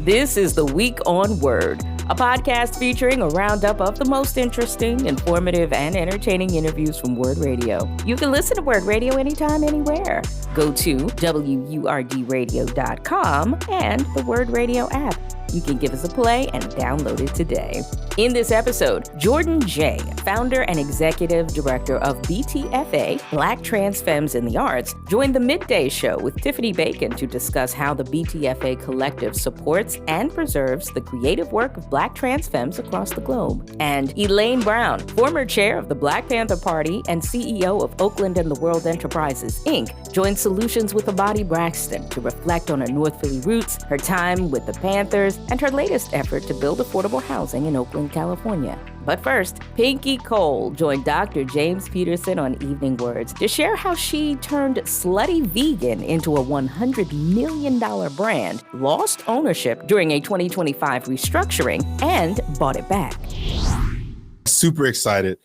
This is the Week on Word, a podcast featuring a roundup of the most interesting, informative, and entertaining interviews from Word Radio. You can listen to Word Radio anytime, anywhere. Go to WURDradio.com and the Word Radio app. You can give us a play and download it today. In this episode, Jordyn Jay, founder and executive director of BTFA, Black Trans Femmes in the Arts, joined the Midday Show with Tiffany Bacon to discuss how the BTFA Collective supports and preserves the creative work of Black trans femmes across the globe. And Elaine Brown, former chair of the Black Panther Party and CEO of Oakland and the World Enterprises, Inc., joined Solutions with Amadee Braxton to reflect on her North Philly roots, her time with the Panthers, and her latest effort to build affordable housing in Oakland, California. But first, Pinky Cole joined Dr. James Peterson on Evening WURDs to share how she turned Slutty Vegan into a $100 million brand, lost ownership during a 2025 restructuring, and bought it back. Super excited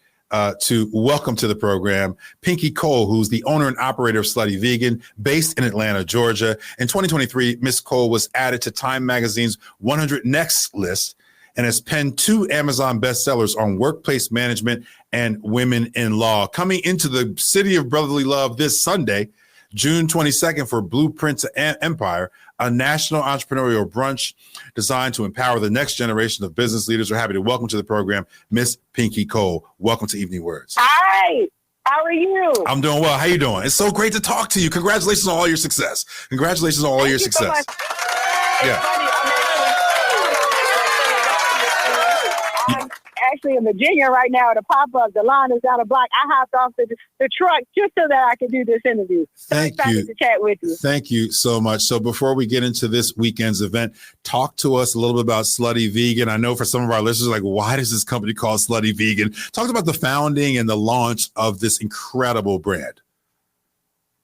to welcome to the program Pinky Cole, who's the owner and operator of Slutty Vegan, based in Atlanta, Georgia. In 2023, Miss Cole was added to Time Magazine's 100 Next list and has penned 2 Amazon bestsellers on workplace management and women in law. Coming into the city of brotherly love this Sunday, June 22nd, for Blueprints Empire, a national entrepreneurial brunch designed to empower the next generation of business leaders. We're happy to welcome to the program Miss Pinky Cole. Welcome to Evening WURDs. Hi, how are you? I'm doing well. How you doing? It's so great to talk to you. Congratulations on all your success. Congratulations on all your success. So yeah. I'm actually in Virginia right now at a pop-up. The line is down the block. I hopped off the truck just so that I could do this interview. Thank you. To chat with you. Thank you so much. So before we get into this weekend's event, talk to us a little bit about Slutty Vegan. I know for some of our listeners, like, why does this company called Slutty Vegan? Talk about the founding and the launch of this incredible brand.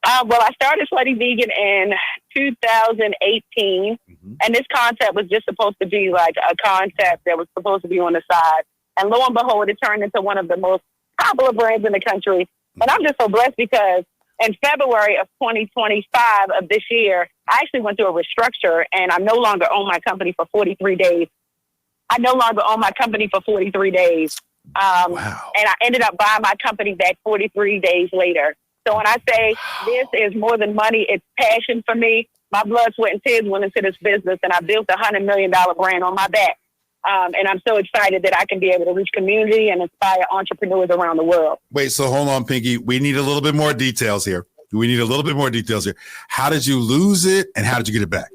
Well, I started Slutty Vegan in 2018, and this concept was just supposed to be like a concept that was supposed to be on the side. And lo and behold, it turned into one of the most popular brands in the country. And I'm just so blessed because in February of 2025 of this year, I actually went through a restructure, and I no longer own my company for 43 days. Wow. And I ended up buying my company back 43 days later. So when I say this is more than money, it's passion for me. My blood, sweat, and tears went into this business, and I built a $100 million brand on my back. And I'm so excited that I can be able to reach community and inspire entrepreneurs around the world. Wait, so hold on, Pinky. We need a little bit more details here. How did you lose it, and how did you get it back?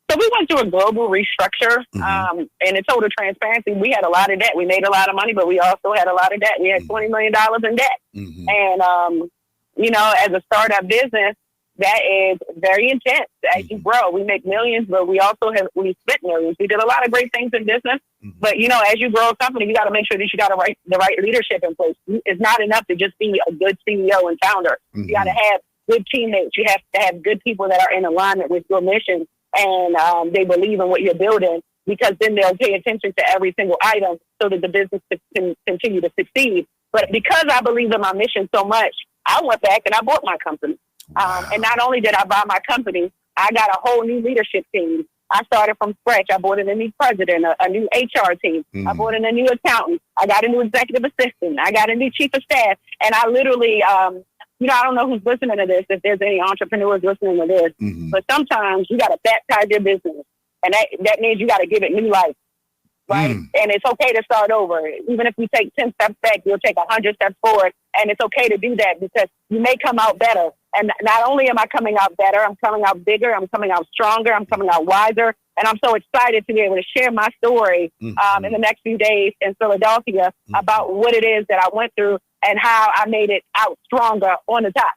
So we went through a global restructure, and in total transparency, we had a lot of debt. We made a lot of money, but we also had a lot of debt. We had $20 million in debt. And, as a startup business, that is very intense. As you grow, we make millions, but we spent millions. We did a lot of great things in business. But, as you grow a company, you got to make sure that you got the right leadership in place. It's not enough to just be a good CEO and founder. You got to have good teammates. You have to have good people that are in alignment with your mission, and they believe in what you're building, because then they'll pay attention to every single item so that the business can continue to succeed. But because I believe in my mission so much, I went back and I bought my company. And not only did I buy my company, I got a whole new leadership team. I started from scratch. I brought in a new president, a new HR team. I brought in a new accountant. I got a new executive assistant. I got a new chief of staff. And I literally, I don't know who's listening to this, if there's any entrepreneurs listening to this, but sometimes you got to baptize your business. And that means you got to give it new life. Right? And it's okay to start over. Even if you take 10 steps back, you'll take 100 steps forward. And it's okay to do that, because you may come out better. And not only am I coming out better, I'm coming out bigger, I'm coming out stronger, I'm coming out wiser. And I'm so excited to be able to share my story in the next few days in Philadelphia about what it is that I went through and how I made it out stronger on the top.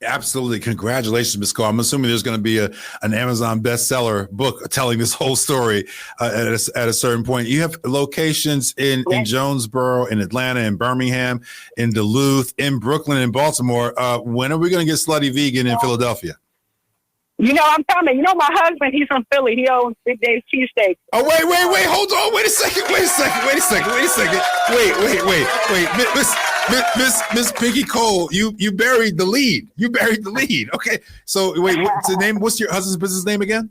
Absolutely. Congratulations, Ms. Cole. I'm assuming there's going to be an Amazon bestseller book telling this whole story at a certain point. You have locations in Jonesboro, in Atlanta, in Birmingham, in Duluth, in Brooklyn, in Baltimore. When are we going to get Slutty Vegan in Philadelphia? I'm coming. My husband, he's from Philly. He owns Big Dave's Cheesesteak. Oh, wait. Hold on. Wait a second. Miss Pinky Cole, you buried the lead. Okay. So wait, what's the name? What's your husband's business name again?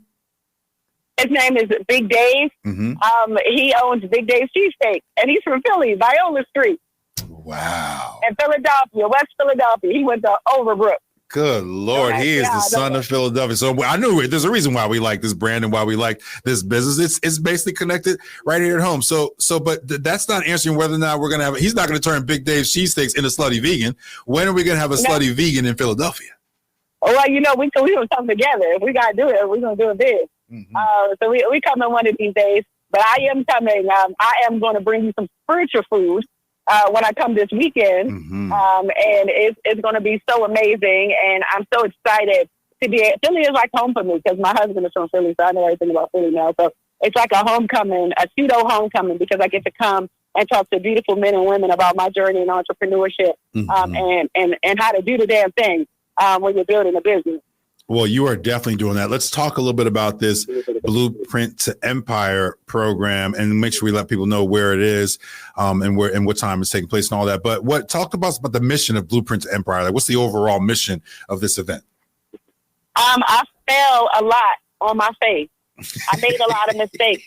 His name is Big Dave. He owns Big Dave's Cheesesteak, and he's from Philly, Viola Street. Wow. In Philadelphia, West Philadelphia. He went to Overbrook. Good Lord, he is the son of Philadelphia. So I knew there's a reason why we like this brand and why we like this business. It's basically connected right here at home. But that's not answering whether or not we're gonna have. He's not gonna turn Big Dave's Cheesesteaks into Slutty Vegan. When are we gonna have a Slutty Vegan in Philadelphia? Well, we will come together. If we gotta do it, we're gonna do it big. So we coming one of these days. But I am coming. I am going to bring you some spiritual food when I come this weekend, and it's going to be so amazing. And I'm so excited to be. Philly is like home for me because my husband is from Philly, so I know everything about Philly now. So it's like a homecoming, a pseudo homecoming, because I get to come and talk to beautiful men and women about my journey in entrepreneurship, and how to do the damn thing when you're building a business. Well, you are definitely doing that. Let's talk a little bit about this Blueprint to Empire program and make sure we let people know where it is, and where and what time it's taking place and all that. But talk about the mission of Blueprint to Empire. Like, what's the overall mission of this event? I fell a lot on my face. I made a lot of mistakes,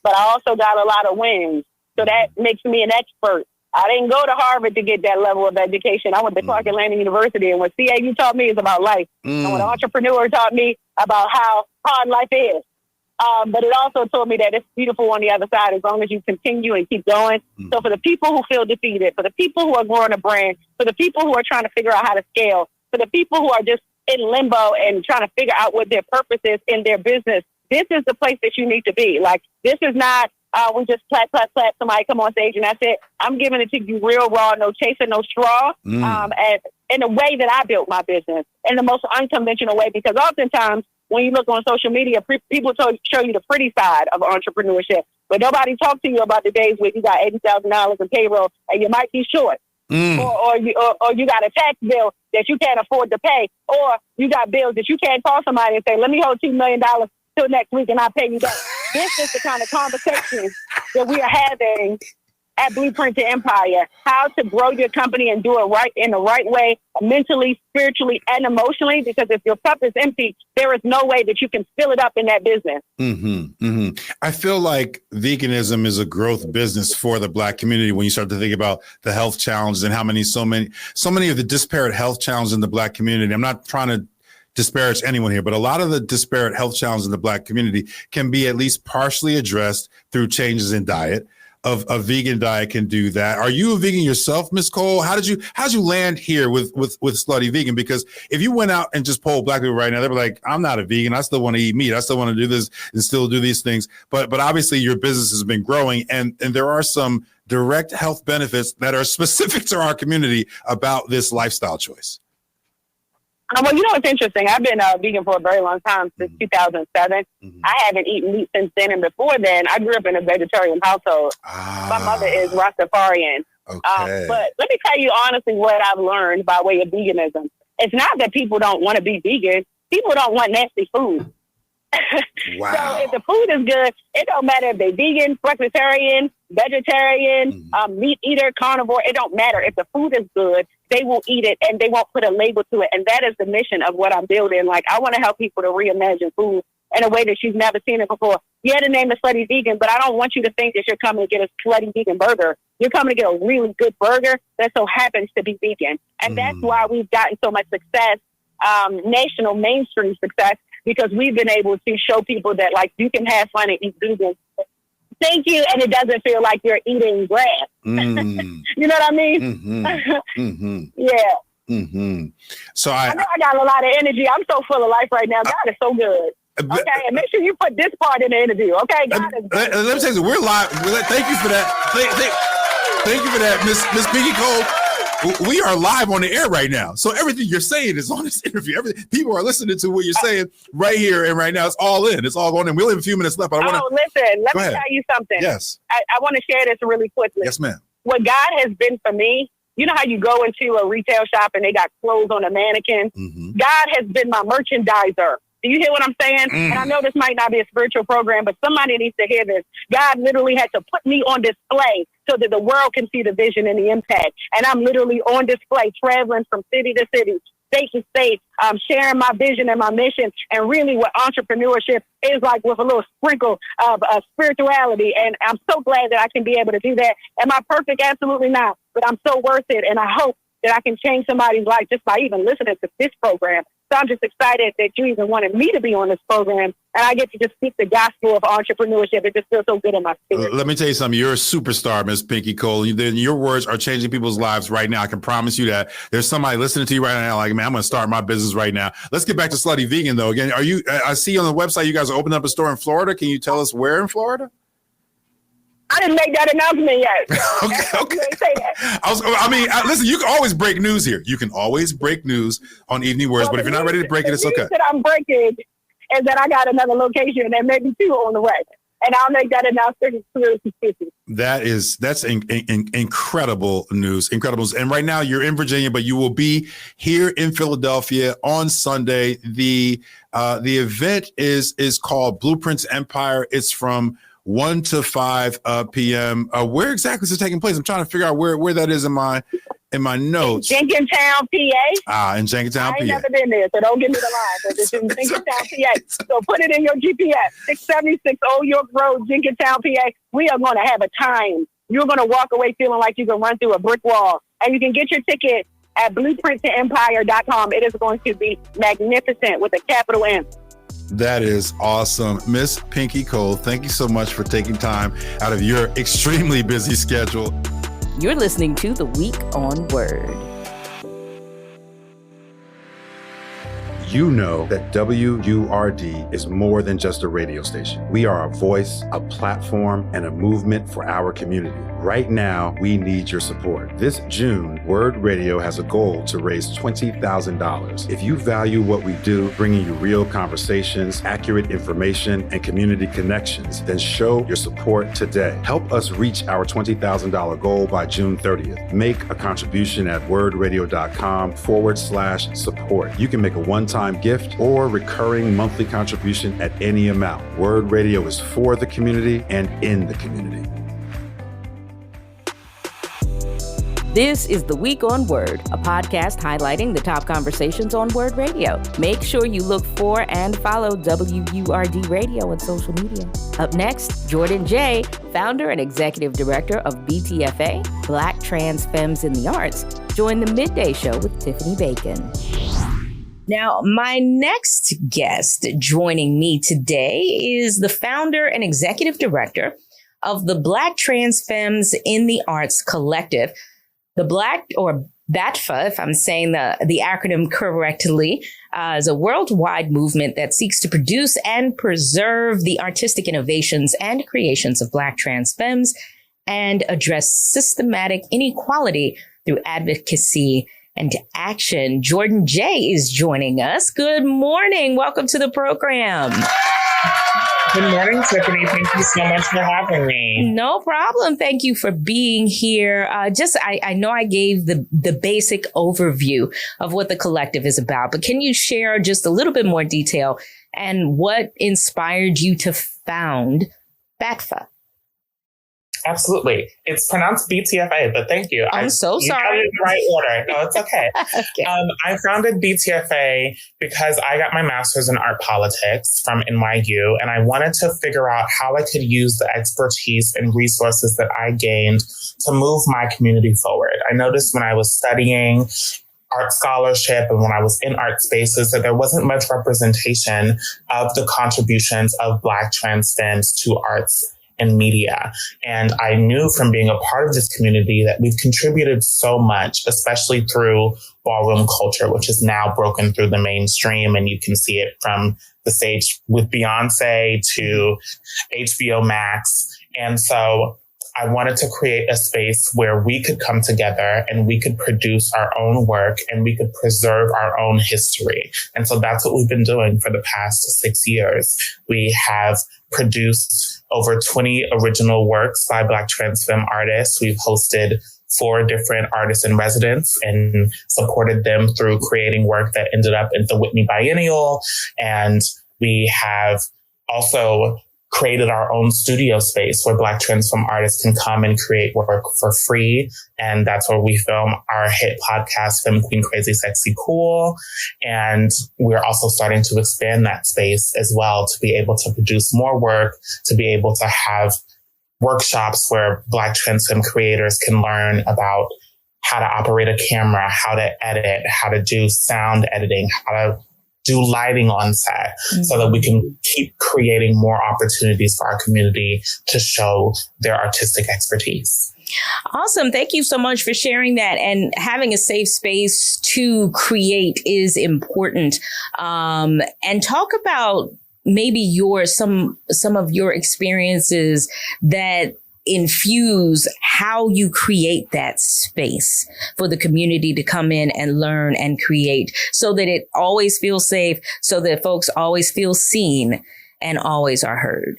but I also got a lot of wins. So that makes me an expert. I didn't go to Harvard to get that level of education. I went to Clark Atlanta University, and what CAU taught me is about life. And what entrepreneur taught me about how hard life is. But it also taught me that it's beautiful on the other side as long as you continue and keep going. So for the people who feel defeated, for the people who are growing a brand, for the people who are trying to figure out how to scale, for the people who are just in limbo and trying to figure out what their purpose is in their business, this is the place that you need to be. Like, this is not we just clap, somebody come on stage and that's it. I'm giving it to you real raw, no chaser, no straw, and in the way that I built my business, in the most unconventional way, because oftentimes when you look on social media, people show you the pretty side of entrepreneurship, but nobody talks to you about the days where you got $80,000 in payroll and you might be short. Or you got a tax bill that you can't afford to pay, or you got bills that you can't call somebody and say, let me hold $2 million till next week and I'll pay you back. This is the kind of conversation that we are having at Blueprint to Empire. How to grow your company and do it right in the right way, mentally, spiritually, and emotionally. Because if your cup is empty, there is no way that you can fill it up in that business. I feel like veganism is a growth business for the Black community when you start to think about the health challenges and how so many of the disparate health challenges in the Black community. I'm not trying to disparage anyone here, but a lot of the disparate health challenges in the Black community can be at least partially addressed through changes in diet. A vegan diet can do that. Are you a vegan yourself, Ms. Cole? How'd you land here with Slutty Vegan? Because if you went out and just polled Black people right now, they'd be like, I'm not a vegan. I still want to eat meat. I still want to do this and still do these things. But obviously your business has been growing, and there are some direct health benefits that are specific to our community about this lifestyle choice. Well, it's interesting. I've been vegan for a very long time, since 2007. I haven't eaten meat since then. And before then, I grew up in a vegetarian household. My mother is Rastafarian. Okay. But let me tell you honestly what I've learned by way of veganism. It's not that people don't want to be vegan. People don't want nasty food. Wow. So if the food is good, it don't matter if they're vegan, flexitarian, vegetarian, meat eater, carnivore. It don't matter. If the food is good, they will eat it and they won't put a label to it. And that is the mission of what I'm building. Like, I want to help people to reimagine food in a way that she's never seen it before. Yeah, the name is Slutty Vegan, but I don't want you to think that you're coming to get a Slutty Vegan burger. You're coming to get a really good burger that so happens to be vegan. And that's why we've gotten so much success, national mainstream success, because we've been able to show people that, like, you can have fun and eat vegan. Thank you. And it doesn't feel like you're eating grass. You know what I mean? Yeah. So I know I got a lot of energy. I'm so full of life right now. God is so good. Okay, and make sure you put this part in the interview. Okay, God is good. Let me tell you, we're live. Thank you for that. Thank you for that, Miss Pinky Cole. We are live on the air right now. So everything you're saying is on this interview. People are listening to what you're saying right here and right now. It's all in. It's all going in. We only have a few minutes left. But listen, let me tell you something. Yes. I want to share this really quickly. Yes, ma'am. What God has been for me, you know how you go into a retail shop and they got clothes on a mannequin? God has been my merchandiser. Do you hear what I'm saying? And I know this might not be a spiritual program, but somebody needs to hear this. God literally had to put me on display so that the world can see the vision and the impact. And I'm literally on display, traveling from city to city, state to state, sharing my vision and my mission, and really what entrepreneurship is like with a little sprinkle of spirituality. And I'm so glad that I can be able to do that. Am I perfect? Absolutely not. But I'm so worth it. And I hope that I can change somebody's life just by even listening to this program. So I'm just excited that you even wanted me to be on this program, and I get to just speak the gospel of entrepreneurship. It just feels so good in my spirit. Let me tell you something. You're a superstar, Miss Pinky Cole. Your words are changing people's lives right now. I can promise you that. There's somebody listening to you right now like, man, I'm going to start my business right now. Let's get back to Slutty Vegan, though. Again, I see on the website you guys are opening up a store in Florida. Can you tell us where in Florida? I didn't make that announcement yet. Okay. Say that. Listen, you can always break news here. You can always break news on Evening WURDs, but if you're not ready to break it, it's okay. That I'm breaking is that I got another location and maybe two on the way. And I'll make that announcement That's incredible news. Incredible news. And right now you're in Virginia, but you will be here in Philadelphia on Sunday. The event is called Blueprints Empire. It's from 1 to 5 p.m. Where exactly is it taking place? I'm trying to figure out where that is in my notes. Jenkintown, PA. In Jenkintown, PA. I ain't never been there, so don't give me the line. But it's in Jenkintown, PA. So put it in your GPS. 676 Old York Road, Jenkintown, PA. We are going to have a time. You're going to walk away feeling like you can run through a brick wall. And you can get your ticket at blueprintsempire.com. It is going to be magnificent with a capital M. That is awesome. Miss Pinky Cole, thank you so much for taking time out of your extremely busy schedule. You're listening to The Week on Word. You know that WURD is more than just a radio station. We are a voice, a platform, and a movement for our community. Right now, we need your support. This June, Word Radio has a goal to raise $20,000. If you value what we do, bringing you real conversations, accurate information, and community connections, then show your support today. Help us reach our $20,000 goal by June 30th. Make a contribution at wordradio.com/support. You can make a one-time gift or recurring monthly contribution at any amount. Word Radio is for the community and in the community. This is The Week on Word, a podcast highlighting the top conversations on Word Radio. Make sure you look for and follow WURD Radio on social media. Up next, Jordyn Jay, founder and executive director of BTFA, Black Trans Femmes in the Arts, join the Midday Show with Tiffany Bacon. Now, my next guest joining me today is the founder and executive director of the Black Trans Femmes in the Arts Collective. The Black, or BTFA, if I'm saying the acronym correctly, is a worldwide movement that seeks to produce and preserve the artistic innovations and creations of Black trans femmes and address systematic inequality through advocacy and action. Jordyn Jay is joining us. Good morning. Welcome to the program. Good morning, Tiffany. Thank you so much for having me. No problem. Thank you for being here. I know I gave the basic overview of what the collective is about, but can you share just a little bit more detail and what inspired you to found BTFA? Absolutely. It's pronounced BTFA, but thank you. I'm so sorry. You got it in the right order. No, it's okay. Okay. I founded BTFA because I got my master's in art politics from NYU, and I wanted to figure out how I could use the expertise and resources that I gained to move my community forward. I noticed when I was studying art scholarship and when I was in art spaces that there wasn't much representation of the contributions of Black trans femmes to arts and media. And I knew from being a part of this community that we've contributed so much, especially through ballroom culture, which is now broken through the mainstream. And you can see it from the stage with Beyonce to HBO Max. And so I wanted to create a space where we could come together and we could produce our own work and we could preserve our own history. And so that's what we've been doing for the past 6 years. We have produced over 20 original works by Black trans femme artists. We've hosted 4 different artists in residence and supported them through creating work that ended up in the Whitney Biennial. And we have also created our own studio space where Black trans film artists can come and create work for free. And that's where we film our hit podcast, Femme Queen Crazy Sexy Cool. And we're also starting to expand that space as well to be able to produce more work, to be able to have workshops where Black trans film creators can learn about how to operate a camera, how to edit, how to do sound editing, how to do lighting on set, so that we can keep creating more opportunities for our community to show their artistic expertise. Awesome. Thank you so much for sharing that. And having a safe space to create is important. And talk about maybe some of your experiences that infuse how you create that space for the community to come in and learn and create, so that it always feels safe, so that folks always feel seen and always are heard.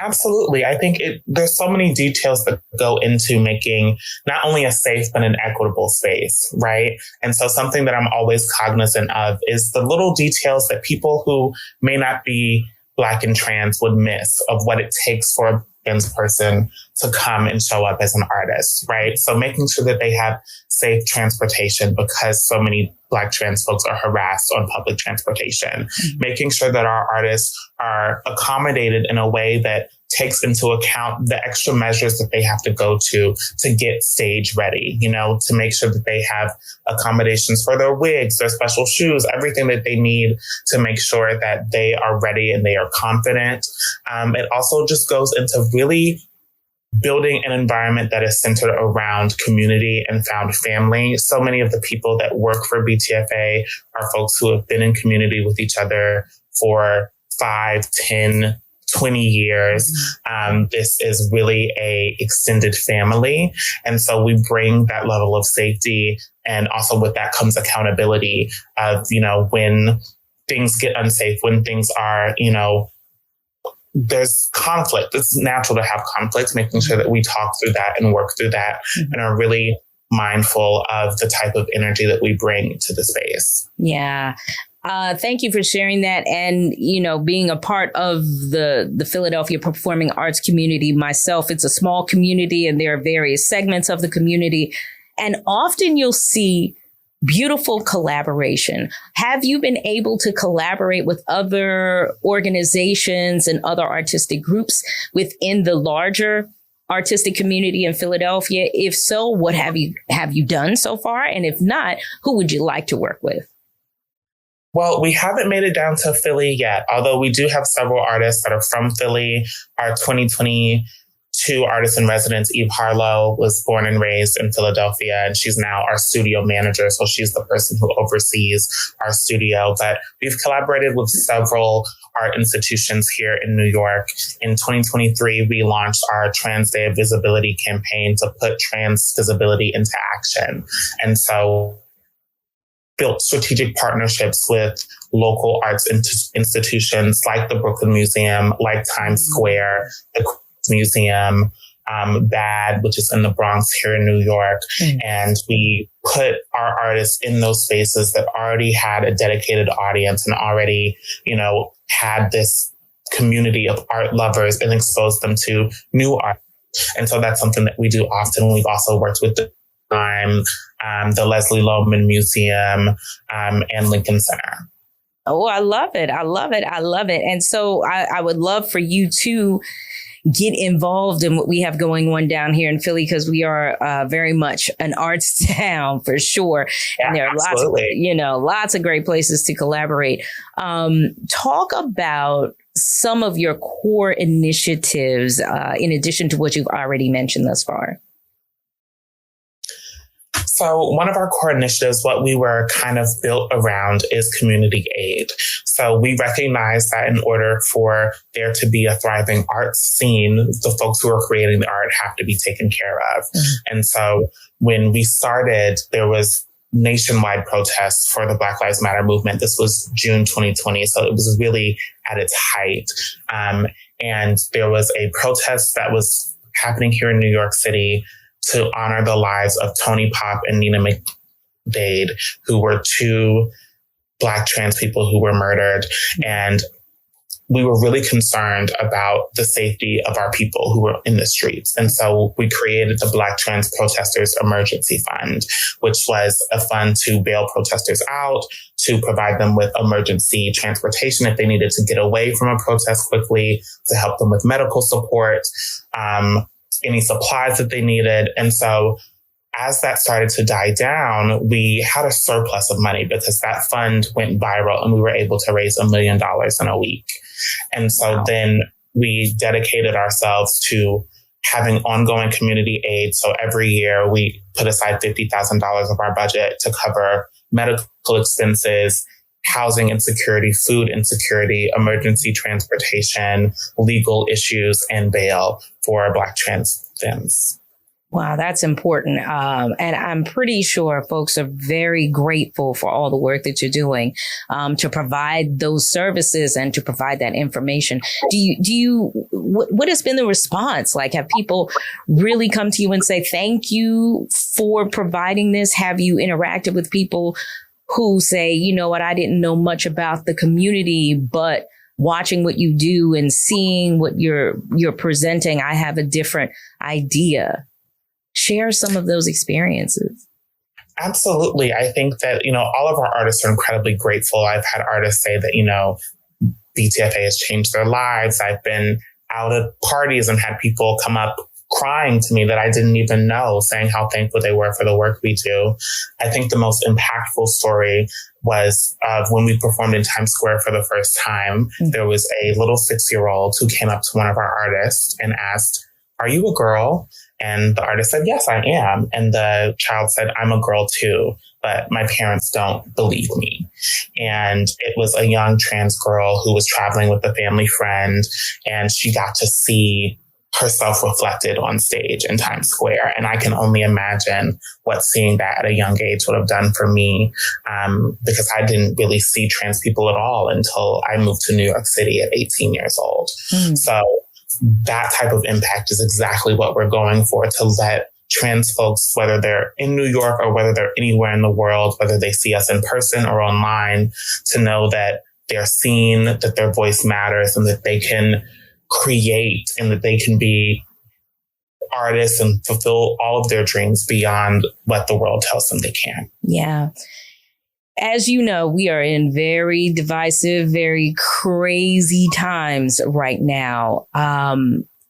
Absolutely. I think there's so many details that go into making not only a safe, but an equitable space, right? And so something that I'm always cognizant of is the little details that people who may not be Black and trans would miss of what it takes for a trans person to come and show up as an artist, right? So making sure that they have safe transportation, because so many Black trans folks are harassed on public transportation. Making sure that our artists are accommodated in a way that takes into account the extra measures that they have to go to get stage ready, to make sure that they have accommodations for their wigs, their special shoes, everything that they need to make sure that they are ready and they are confident. It also just goes into really building an environment that is centered around community and found family. So many of the people that work for BTFA are folks who have been in community with each other for 5, 10, 20 years. This is really a extended family. And so we bring that level of safety. And also with that comes accountability of, when things get unsafe, when things are, there's conflict. It's natural to have conflict, making sure that we talk through that and work through that and are really mindful of the type of energy that we bring to the space. Yeah. Thank you for sharing that. And, being a part of the Philadelphia performing arts community myself, it's a small community and there are various segments of the community. And often you'll see beautiful collaboration. Have you been able to collaborate with other organizations and other artistic groups within the larger artistic community in Philadelphia? If so, what have you done so far? And if not, who would you like to work with? Well, we haven't made it down to Philly yet, although we do have several artists that are from Philly. Our 2022 artist in residence, Eve Harlow, was born and raised in Philadelphia, and she's now our studio manager. So she's the person who oversees our studio. But we've collaborated with several art institutions here in New York. In 2023, we launched our Trans Day of Visibility campaign to put trans visibility into action. And so built strategic partnerships with local arts institutions like the Brooklyn Museum, like Times Square, the Museum, BAD, which is in the Bronx here in New York. And we put our artists in those spaces that already had a dedicated audience and already, had this community of art lovers and exposed them to new art. And so that's something that we do often. We've also worked with the Leslie Lohman Museum, and Lincoln Center. Oh, I love it. I love it. I love it. And so I would love for you to get involved in what we have going on down here in Philly, because we are very much an arts town for sure. Yeah, and there are lots of great places to collaborate. Talk about some of your core initiatives in addition to what you've already mentioned thus far. So one of our core initiatives, what we were kind of built around, is community aid. So we recognize that in order for there to be a thriving arts scene, the folks who are creating the art have to be taken care of. And so when we started, there was nationwide protests for the Black Lives Matter movement. This was June 2020. So it was really at its height. And there was a protest that was happening here in New York City to honor the lives of Tony Pop and Nina McDade, who were two Black trans people who were murdered. And we were really concerned about the safety of our people who were in the streets. And so we created the Black Trans Protesters Emergency Fund, which was a fund to bail protesters out, to provide them with emergency transportation if they needed to get away from a protest quickly, to help them with medical support, any supplies that they needed. And so as that started to die down, we had a surplus of money because that fund went viral and we were able to raise $1 million in a week. And so then we dedicated ourselves to having ongoing community aid. So every year we put aside $50,000 of our budget to cover medical expenses, housing insecurity, food insecurity, emergency transportation, legal issues, and bail for Black trans femmes. Wow, that's important. And I'm pretty sure folks are very grateful for all the work that you're doing to provide those services and to provide that information. What has been the response? Like, have people really come to you and say, thank you for providing this? Have you interacted with people who say, you know what, I didn't know much about the community, but watching what you do and seeing what you're presenting, I have a different idea. Share some of those experiences. Absolutely. I think that, all of our artists are incredibly grateful. I've had artists say that, BTFA has changed their lives. I've been out at parties and had people come up crying to me that I didn't even know, saying how thankful they were for the work we do. I think the most impactful story was when we performed in Times Square for the first time. There was a little 6-year-old who came up to one of our artists and asked, "Are you a girl?" And the artist said, "Yes, I am." And the child said, "I'm a girl too, but my parents don't believe me." And it was a young trans girl who was traveling with a family friend, and she got to see herself reflected on stage in Times Square. And I can only imagine what seeing that at a young age would have done for me, because I didn't really see trans people at all until I moved to New York City at 18 years old. So that type of impact is exactly what we're going for, to let trans folks, whether they're in New York or whether they're anywhere in the world, whether they see us in person or online, to know that they're seen, that their voice matters, and that they can create and that they can be artists and fulfill all of their dreams beyond what the world tells them they can. Yeah. As you know, we are in very divisive, very crazy times right now.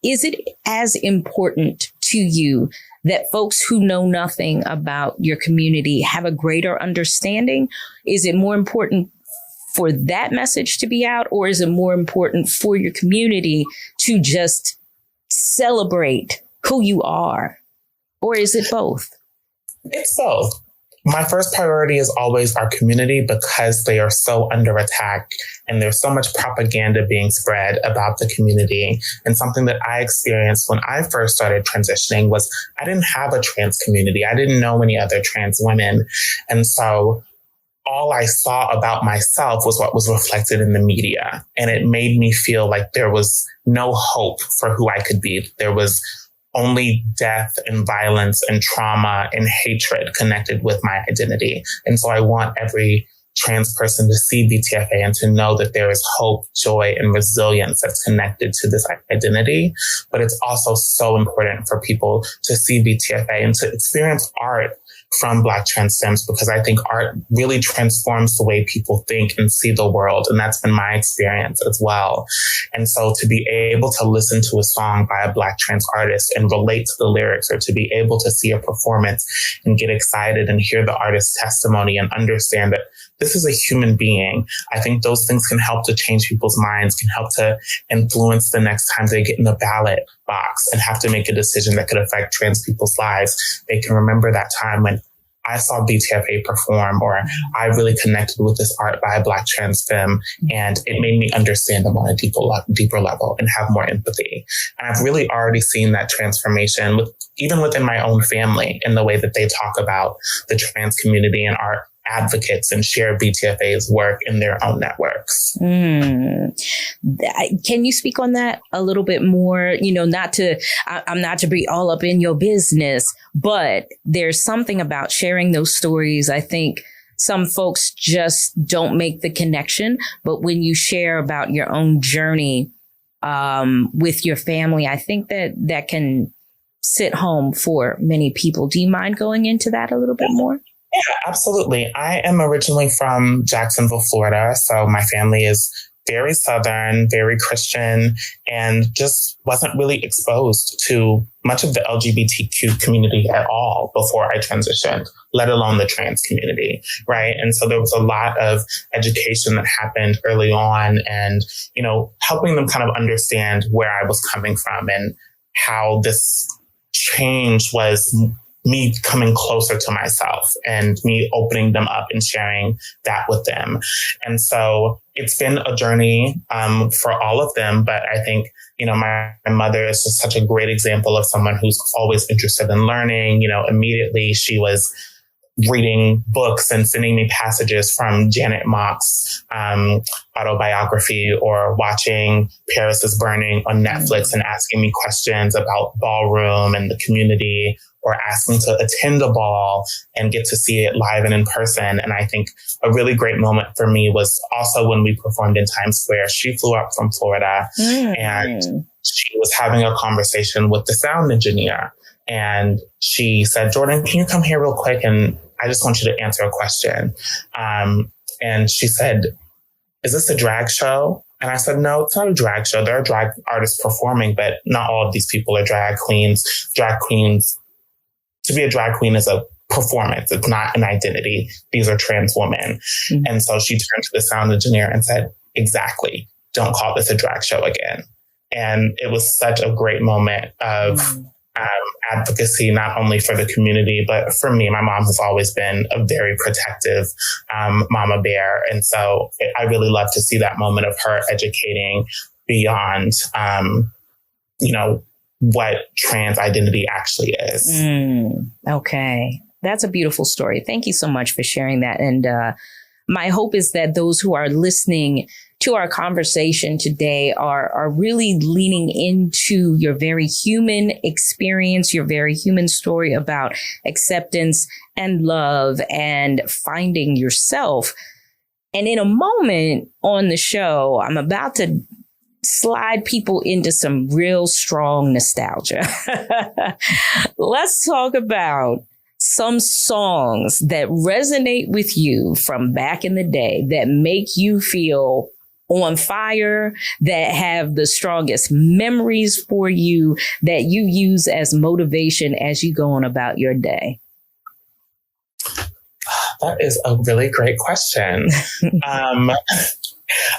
Is it as important to you that folks who know nothing about your community have a greater understanding? Is it more important for that message to be out, or is it more important for your community to just celebrate who you are? Or is it both? It's both. My first priority is always our community, because they are so under attack and there's so much propaganda being spread about the community. And something that I experienced when I first started transitioning was I didn't have a trans community. I didn't know any other trans women. And so all I saw about myself was what was reflected in the media. And it made me feel like there was no hope for who I could be. There was only death and violence and trauma and hatred connected with my identity. And so I want every trans person to see BTFA and to know that there is hope, joy, and resilience that's connected to this identity. But it's also so important for people to see BTFA and to experience art from Black trans femmes, because I think art really transforms the way people think and see the world. And that's been my experience as well. And so to be able to listen to a song by a Black trans artist and relate to the lyrics, or to be able to see a performance and get excited and hear the artist's testimony and understand that this is a human being, I think those things can help to change people's minds, can help to influence the next time they get in the ballot box and have to make a decision that could affect trans people's lives. They can remember that time when I saw BTFA perform, or I really connected with this art by a Black trans femme, and it made me understand them on a deeper level and have more empathy. And I've really already seen that transformation even within my own family, in the way that they talk about the trans community and art advocates and share BTFA's work in their own networks. Can you speak on that a little bit more? I'm not to be all up in your business, but there's something about sharing those stories. I think some folks just don't make the connection. But when you share about your own journey with your family, I think that can sit home for many people. Do you mind going into that a little bit more? Yeah, absolutely. I am originally from Jacksonville, Florida. So my family is very Southern, very Christian, and just wasn't really exposed to much of the LGBTQ community at all before I transitioned, let alone the trans community, right? And so there was a lot of education that happened early on and, helping them kind of understand where I was coming from and how this change was me coming closer to myself and me opening them up and sharing that with them. And so it's been a journey for all of them. But I think, my mother is just such a great example of someone who's always interested in learning. Immediately she was reading books and sending me passages from Janet Mock's autobiography or watching Paris is Burning on Netflix and asking me questions about ballroom and the community, or asking to attend a ball and get to see it live and in person. And I think a really great moment for me was also when we performed in Times Square. She flew up from Florida and she was having a conversation with the sound engineer. And she said, Jordyn, can you come here real quick? And I just want you to answer a question. And she said, is this a drag show? And I said, no, it's not a drag show. There are drag artists performing, but not all of these people are drag queens. Drag queens, to be a drag queen is a performance. It's not an identity. These are trans women. Mm-hmm. And so she turned to the sound engineer and said, exactly, don't call this a drag show again. And it was such a great moment of advocacy, not only for the community, but for me. My mom has always been a very protective mama bear. And so I really love to see that moment of her educating beyond, what trans identity actually is. Okay. That's a beautiful story. Thank you so much for sharing that. And my hope is that those who are listening to our conversation today are really leaning into your very human experience, your very human story about acceptance and love and finding yourself. And in a moment on the show, I'm about to slide people into some real strong nostalgia. Let's talk about some songs that resonate with you from back in the day that make you feel on fire, that have the strongest memories for you, that you use as motivation as you go on about your day. That is a really great question.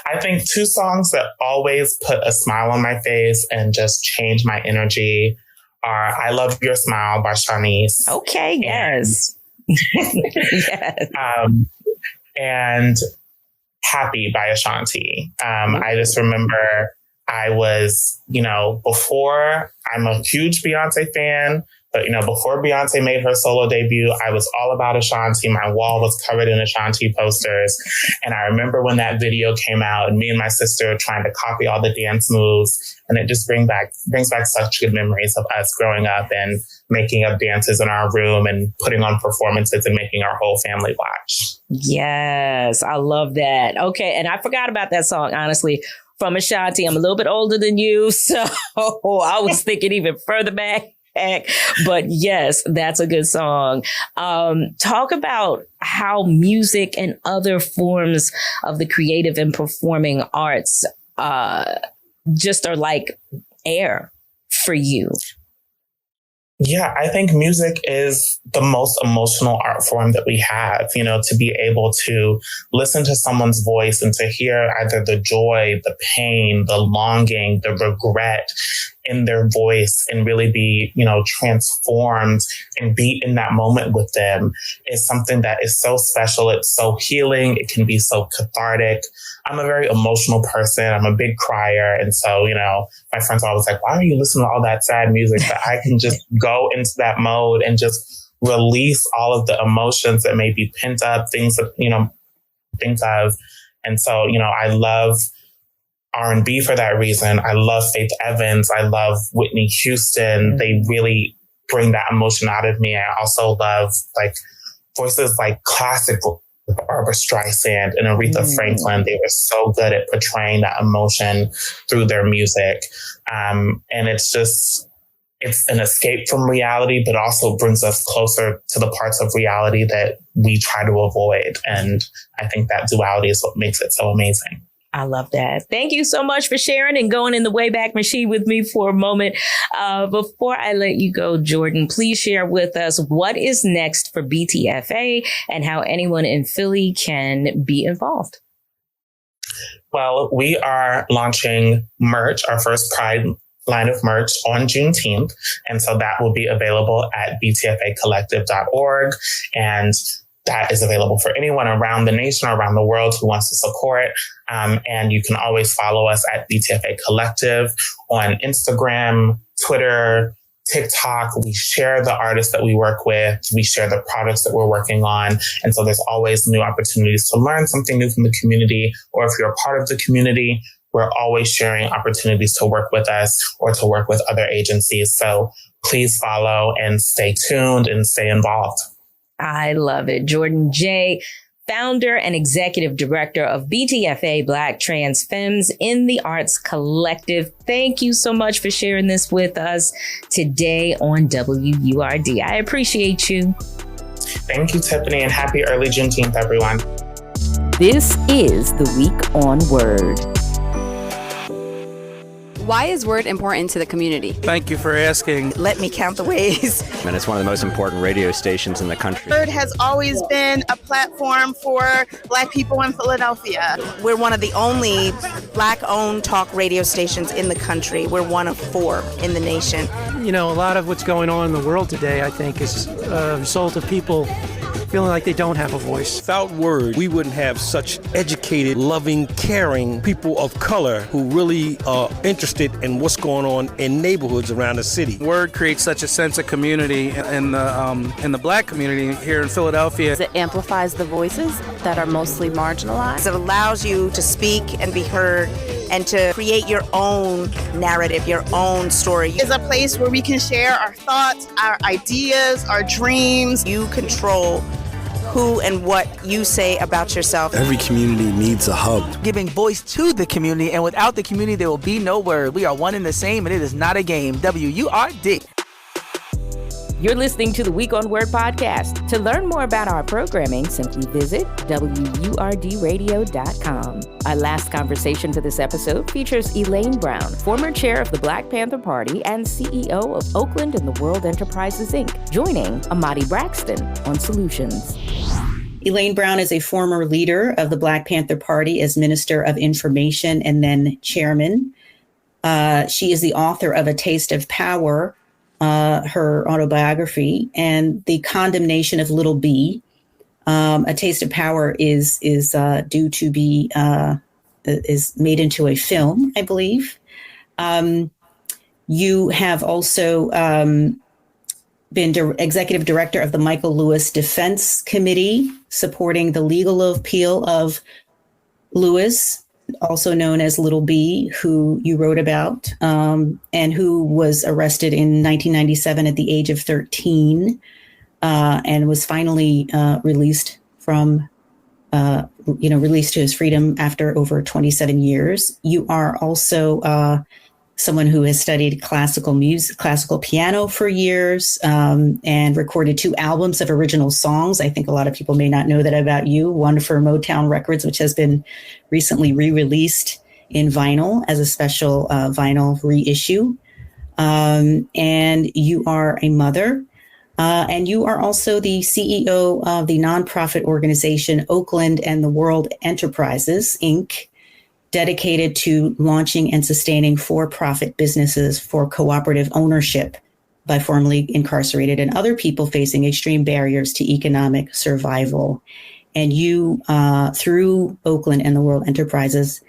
I think two songs that always put a smile on my face and just change my energy are I Love Your Smile by Shanice. Okay, yes. Yes. And Happy by Ashanti. I just remember I was, before, I'm a huge Beyonce fan, but, before Beyonce made her solo debut, I was all about Ashanti. My wall was covered in Ashanti posters. And I remember when that video came out and me and my sister trying to copy all the dance moves. And it just brings back such good memories of us growing up and making up dances in our room and putting on performances and making our whole family watch. Yes, I love that. Okay. And I forgot about that song, honestly, from Ashanti. I'm a little bit older than you, so I was thinking even further back. But yes, that's a good song. Talk about how music and other forms of the creative and performing arts just are like air for you. Yeah, I think music is the most emotional art form that we have, to be able to listen to someone's voice and to hear either the joy, the pain, the longing, the regret in their voice and really be, transformed and be in that moment with them is something that is so special. It's so healing. It can be so cathartic. I'm a very emotional person. I'm a big crier. And so, my friends are always like, why are you listening to all that sad music? But I can just go into that mode and just release all of the emotions that may be pent up, things that, think of. And so, I love R&B for that reason. I love Faith Evans. I love Whitney Houston. They really bring that emotion out of me. I also love voices like classic with Barbara Streisand and Aretha Franklin. They were so good at portraying that emotion through their music. And it's an escape from reality, but also brings us closer to the parts of reality that we try to avoid. And I think that duality is what makes it so amazing. I love that. Thank you so much for sharing and going in the Wayback Machine with me for a moment. Before I let you go, Jordyn, please share with us what is next for BTFA and how anyone in Philly can be involved. Well, we are launching merch, our first Pride line of merch on Juneteenth. And so that will be available at btfacollective.org. And that is available for anyone around the nation or around the world who wants to support. And you can always follow us at BTFA Collective on Instagram, Twitter, TikTok. We share the artists that we work with. We share the products that we're working on. And so there's always new opportunities to learn something new from the community. Or if you're a part of the community, we're always sharing opportunities to work with us or to work with other agencies. So please follow and stay tuned and stay involved. I love it. Jordyn Jay, founder and executive director of BTFA Black Trans Femmes in the Arts Collective. Thank you so much for sharing this with us today on WURD. I appreciate you. Thank you, Tiffany, and happy early Juneteenth, everyone. This is the Week on Word. Why is Word important to the community? Thank you for asking. Let me count the ways. And it's one of the most important radio stations in the country. Word has always been a platform for Black people in Philadelphia. We're one of the only Black-owned talk radio stations in the country. We're one of 4 in the nation. You know, a lot of what's going on in the world today, I think, is a result of people feeling like they don't have a voice. Without Word, we wouldn't have such educated, loving, caring people of color who really are interested in what's going on in neighborhoods around the city. Word creates such a sense of community in the Black community here in Philadelphia. It amplifies the voices that are mostly marginalized. It allows you to speak and be heard and to create your own narrative, your own story. It's a place where we can share our thoughts, our ideas, our dreams. You control who and what you say about yourself. Every community needs a hub. Giving voice to the community, and without the community, there will be no word. We are one and the same, and it is not a game. WURD. You're listening to the Week on Word podcast. To learn more about our programming, simply visit WURDradio.com. Our last conversation for this episode features Elaine Brown, former chair of the Black Panther Party and CEO of Oakland and the World Enterprises, Inc., joining Amadee Braxton on Solutions. Elaine Brown is a former leader of the Black Panther Party as Minister of Information and then Chairman. She is the author of A Taste of Power, her autobiography, and The Condemnation of Little B. A Taste of Power is due to be is made into a film, I believe. You have also been executive director of the Michael Lewis Defense Committee, supporting the legal appeal of Lewis, also known as Little B, who you wrote about, and who was arrested in 1997 at the age of 13, and was finally released from, released to his freedom after over 27 years. You are also someone who has studied classical music, classical piano for years, and recorded 2 albums of original songs. I think a lot of people may not know that about you. One for Motown Records, which has been recently re-released in vinyl as a special vinyl reissue. And you are a mother, and you are also the CEO of the nonprofit organization Oakland and the World Enterprises, Inc., dedicated to launching and sustaining for-profit businesses for cooperative ownership by formerly incarcerated and other people facing extreme barriers to economic survival. And you, through Oakland and the World Enterprises,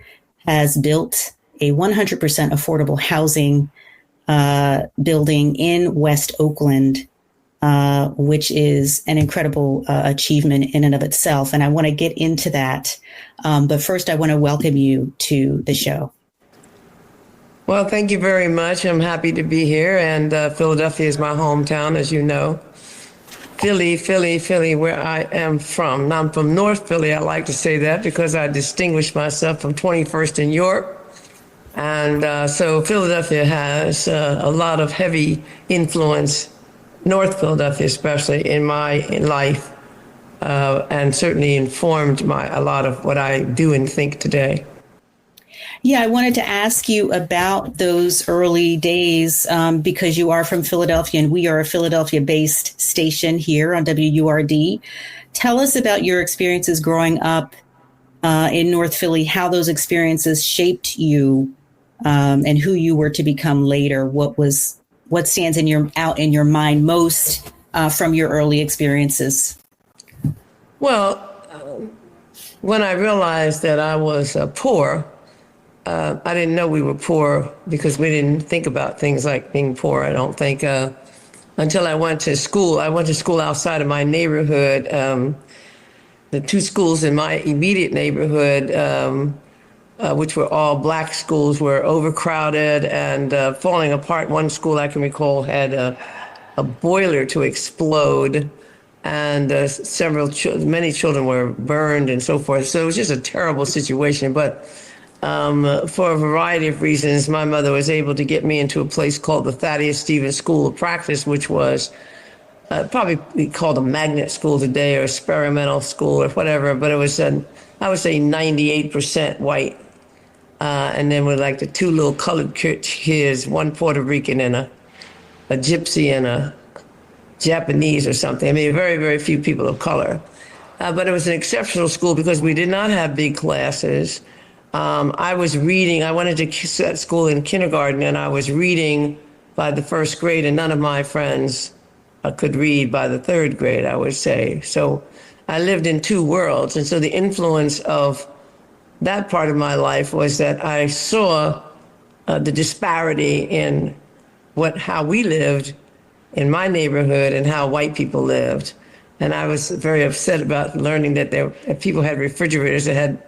has built a 100% affordable housing building in West Oakland, which is an incredible achievement in and of itself. And I want to get into that. But first, I want to welcome you to the show. Well, thank you very much. I'm happy to be here. And Philadelphia is my hometown, as you know. Philly, where I am from. Now, I'm from North Philly. I like to say that because I distinguish myself from 21st and York. And so Philadelphia has a lot of heavy influence, North Philadelphia especially, in my life, and certainly informed a lot of what I do and think today. Yeah, I wanted to ask you about those early days because you are from Philadelphia and we are a Philadelphia-based station here on WURD. Tell us about your experiences growing up in North Philly, how those experiences shaped you and who you were to become later. What stands out in your mind most from your early experiences? Well, when I realized that I was poor, I didn't know we were poor because we didn't think about things like being poor, I don't think, until I went to school. I went to school outside of my neighborhood. The two schools in my immediate neighborhood, which were all black schools, were overcrowded and falling apart. One school I can recall had a boiler to explode, and many children were burned and so forth. So it was just a terrible situation. But for a variety of reasons, my mother was able to get me into a place called the Thaddeus Stevens School of Practice, which was probably called a magnet school today or experimental school or whatever, but it was, I would say, 98% white. And then with like the two little colored kids, one Puerto Rican and a gypsy and a Japanese or something. I mean, very, very few people of color. But it was an exceptional school because we did not have big classes. I was reading, I went into school in kindergarten and I was reading by the first grade, and none of my friends could read by the third grade, I would say. So I lived in two worlds. And so the influence of that part of my life was that I saw the disparity in how we lived in my neighborhood and how white people lived. And I was very upset about learning that people had refrigerators that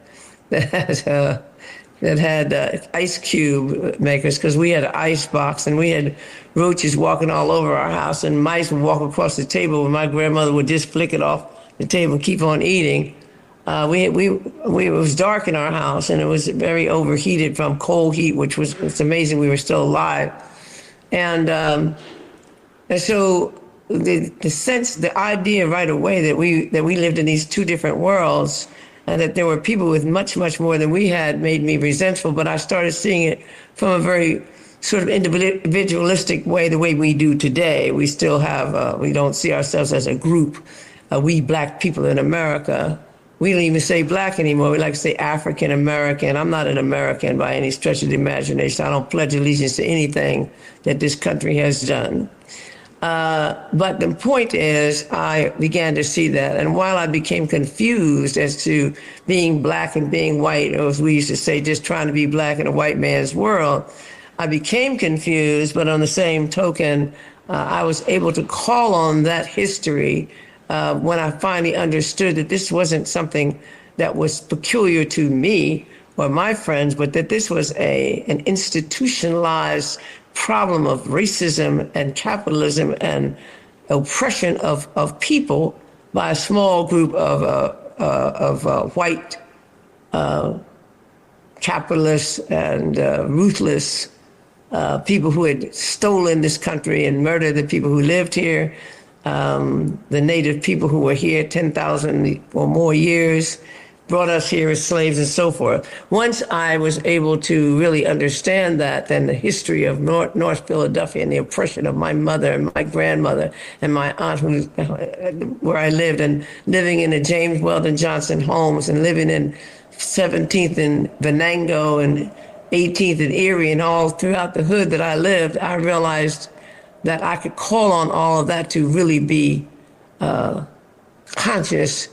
had ice cube makers, because we had an ice box and we had roaches walking all over our house, and mice would walk across the table and my grandmother would just flick it off the table and keep on eating. It was dark in our house and it was very overheated from coal heat, which was, it's amazing we were still alive. And so the idea right away that we lived in these two different worlds and that there were people with much, much more than we had made me resentful. But I started seeing it from a very sort of individualistic way, the way we do today. We still have, we don't see ourselves as a group, we black people in America. We don't even say black anymore. We like to say African American. I'm not an American by any stretch of the imagination. I don't pledge allegiance to anything that this country has done. But the point is, I began to see that. And while I became confused as to being black and being white, or as we used to say, just trying to be black in a white man's world, I became confused. But on the same token, I was able to call on that history when I finally understood that this wasn't something that was peculiar to me or my friends, but that this was an institutionalized problem of racism and capitalism and oppression of people by a small group of white capitalists and ruthless people who had stolen this country and murdered the people who lived here, the native people who were here 10,000 or more years, brought us here as slaves and so forth. Once I was able to really understand that, then the history of North Philadelphia and the oppression of my mother and my grandmother and my aunt where I lived, and living in the James Weldon Johnson homes and living in 17th and Venango and 18th and Erie and all throughout the hood that I lived, I realized that I could call on all of that to really be conscious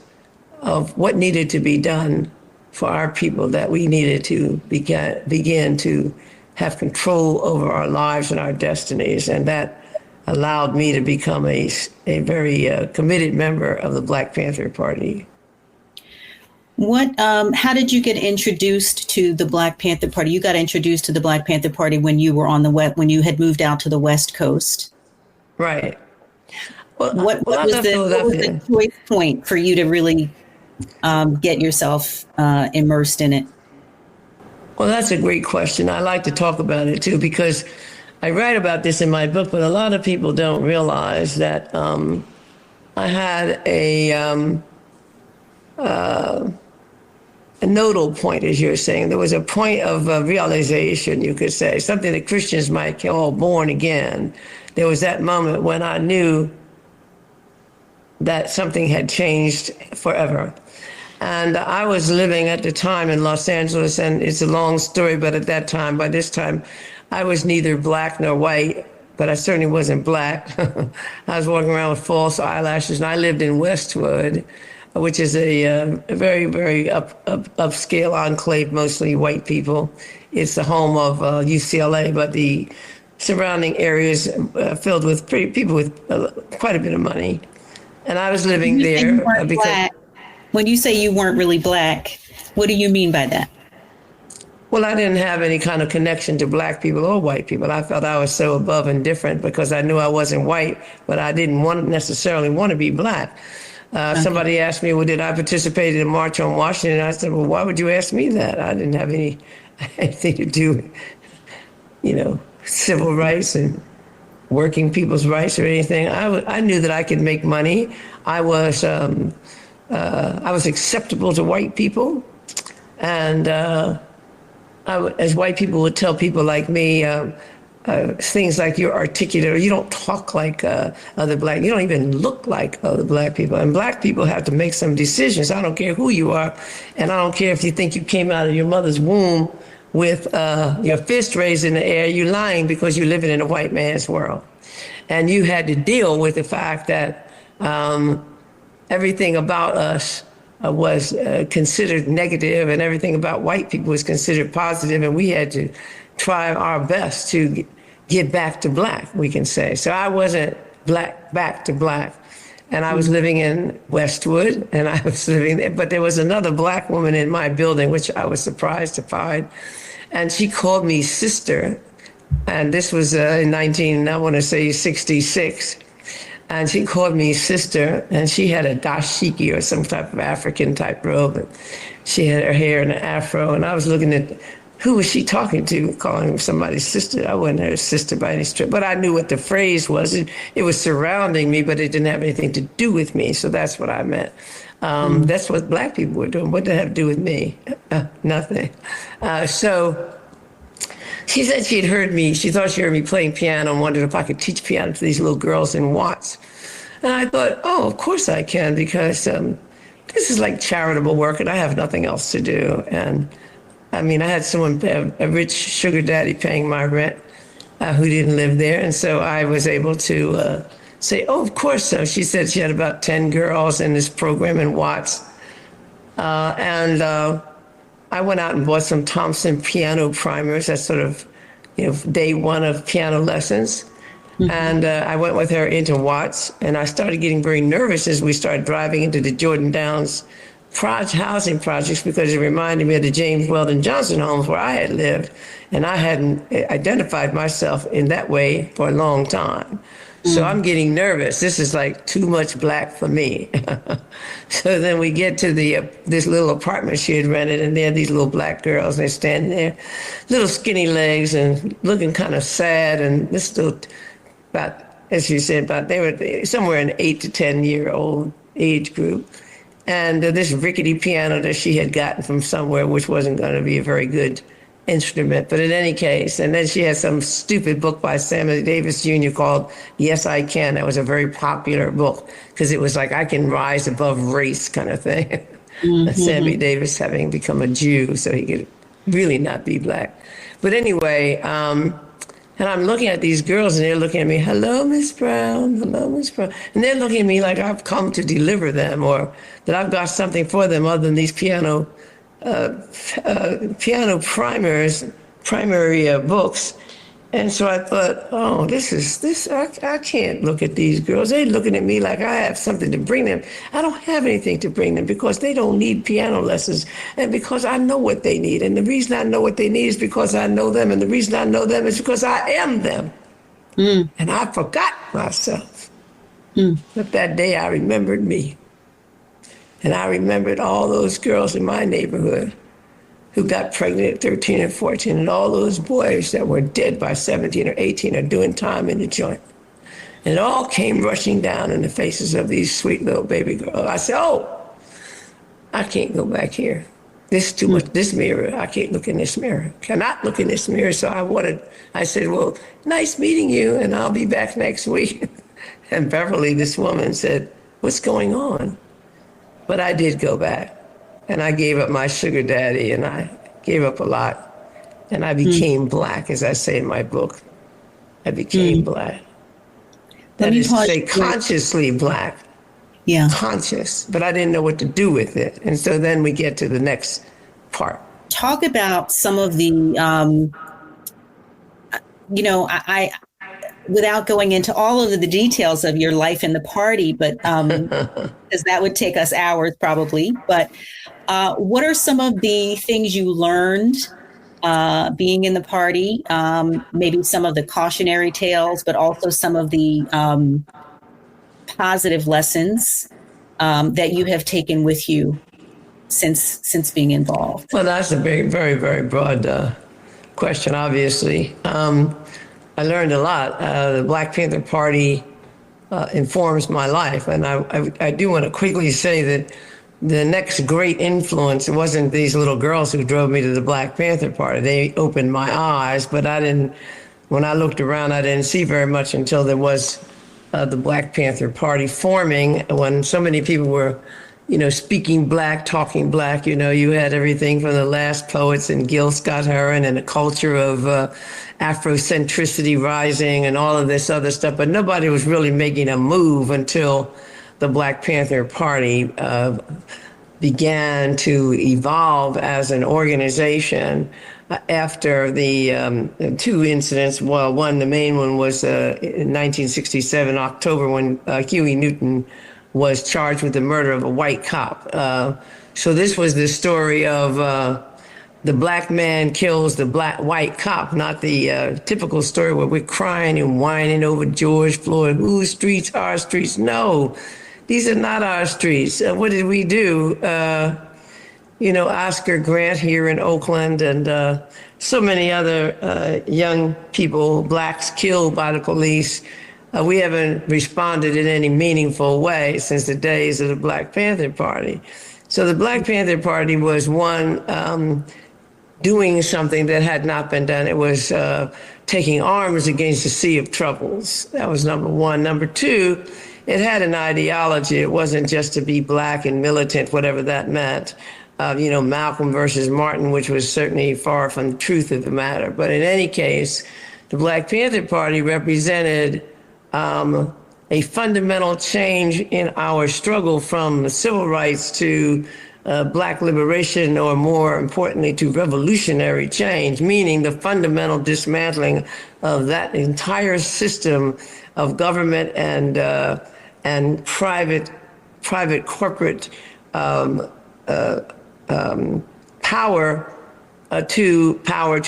of what needed to be done for our people, that we needed to begin to have control over our lives and our destinies. And that allowed me to become a very committed member of the Black Panther Party. How did you get introduced to the Black Panther Party? You got introduced to the Black Panther Party when you were when you had moved out to the West Coast. Right. What was the choice point for you to really get yourself immersed in it? Well, that's a great question. I like to talk about it too, because I write about this in my book, but a lot of people don't realize that I had a nodal point, as you're saying. There was a point of realization, you could say, something that Christians might call born again. There was that moment when I knew that something had changed forever. And I was living at the time in Los Angeles, and it's a long story, but at that time, by this time, I was neither black nor white, but I certainly wasn't black. I was walking around with false eyelashes, and I lived in Westwood, which is a very, very upscale enclave, mostly white people. It's the home of UCLA, but the surrounding areas filled with people with quite a bit of money. And I was living there because... When you say you weren't really black, what do you mean by that? Well, I didn't have any kind of connection to black people or white people. I felt I was so above and different because I knew I wasn't white, but I didn't necessarily want to be black. Somebody asked me, well, did I participate in a march on Washington? I said, well, why would you ask me that? I didn't have anything to do with, civil rights and working people's rights or anything. I knew that I could make money. I was acceptable to white people, and as white people would tell people like me, things like you're articulate, or you don't talk like other black, you don't even look like other black people. And black people have to make some decisions. I don't care who you are, and I don't care if you think you came out of your mother's womb with your fist raised in the air. You're lying because you're living in a white man's world, and you had to deal with the fact that everything about us was considered negative, and everything about white people was considered positive, and we had to try our best to get back to black, we can say. So I wasn't back to black, and I was living in Westwood, and I was living there, but there was another black woman in my building, which I was surprised to find, and she called me sister, and this was in 1966. And she called me sister, and she had a dashiki or some type of African type robe. And she had her hair in an afro, and I was looking at who was she talking to, calling somebody sister. I wasn't her sister by any stretch, but I knew what the phrase was. It was surrounding me, but it didn't have anything to do with me. So that's what I meant. That's what black people were doing. What did it have to do with me? Nothing. So she said she had heard me. She thought she heard me playing piano and wondered if I could teach piano to these little girls in Watts. And I thought, oh, of course I can, because this is like charitable work and I have nothing else to do. And I mean, I had someone, a rich sugar daddy paying my rent who didn't live there. And so I was able to say, oh, of course so. She said she had about 10 girls in this program in Watts. I went out and bought some Thompson piano primers. That's sort of, day one of piano lessons. Mm-hmm. And I went with her into Watts, and I started getting very nervous as we started driving into the Jordan Downs housing projects, because it reminded me of the James Weldon Johnson homes where I had lived, and I hadn't identified myself in that way for a long time. So I'm getting nervous. This is like too much black for me. So then we get to this little apartment she had rented, and there are these little black girls, and they're standing there, little skinny legs and looking kind of sad. And this little, about, as you said, they were somewhere in 8 to 10 year old age group. And this rickety piano that she had gotten from somewhere, which wasn't going to be a very good instrument, but in any case, and then she had some stupid book by Sammy Davis Jr. called Yes, I Can. That was a very popular book because it was like, I can rise above race kind of thing. Mm-hmm. Sammy Davis having become a Jew, so he could really not be black. But anyway, and I'm looking at these girls, and they're looking at me, hello, Miss Brown, hello, Miss Brown. And they're looking at me like I've come to deliver them, or that I've got something for them other than these piano primary books. And so I thought, oh, I can't look at these girls. They're looking at me like I have something to bring them. I don't have anything to bring them because they don't need piano lessons, and because I know what they need. And the reason I know what they need is because I know them. And the reason I know them is because I am them. And I forgot myself. But that day I remembered me. And I remembered all those girls in my neighborhood who got pregnant at 13 and 14, and all those boys that were dead by 17 or 18 or doing time in the joint. And it all came rushing down in the faces of these sweet little baby girls. I said, oh, I can't go back here. This is too much, this mirror. I can't look in this mirror. Cannot look in this mirror. So I said, well, nice meeting you, and I'll be back next week. And Beverly, this woman, said, what's going on? But I did go back, and I gave up my sugar daddy, and I gave up a lot. And I became Black, as I say in my book. I became Black. That is to say, consciously Black. Yeah. Conscious, but I didn't know what to do with it. And so then we get to the next part. Talk about some of the, I without going into all of the details of your life in the party, but because that would take us hours probably. But what are some of the things you learned being in the party? Maybe some of the cautionary tales, but also some of the positive lessons that you have taken with you since being involved? Well, that's a very, very, very broad question, obviously. I learned a lot. The Black Panther Party informs my life. And I do want to quickly say that the next great influence wasn't these little girls who drove me to the Black Panther Party. They opened my eyes, but when I looked around, I didn't see very much until there was the Black Panther Party forming, when so many people were, speaking Black, talking Black. You had everything from the last poets and Gil Scott-Heron and a culture of Afrocentricity rising and all of this other stuff, but nobody was really making a move until the Black Panther Party began to evolve as an organization after the two incidents. Well, the main one was in 1967, October, when Huey Newton was charged with the murder of a white cop. So this was the story of the Black man kills the white cop, not the typical story where we're crying and whining over George Floyd. Whose streets? Our streets? No, these are not our streets. What did we do? Oscar Grant here in Oakland, and so many other young people, Blacks killed by the police. We haven't responded in any meaningful way since the days of the Black Panther Party. So the Black Panther Party was doing something that had not been done. It was taking arms against a sea of troubles. That was number one. Number two, it had an ideology. It wasn't just to be Black and militant, whatever that meant. Malcolm versus Martin, which was certainly far from the truth of the matter. But in any case, the Black Panther Party represented a fundamental change in our struggle from civil rights to Black liberation, or more importantly, to revolutionary change, meaning the fundamental dismantling of that entire system of government and private corporate power to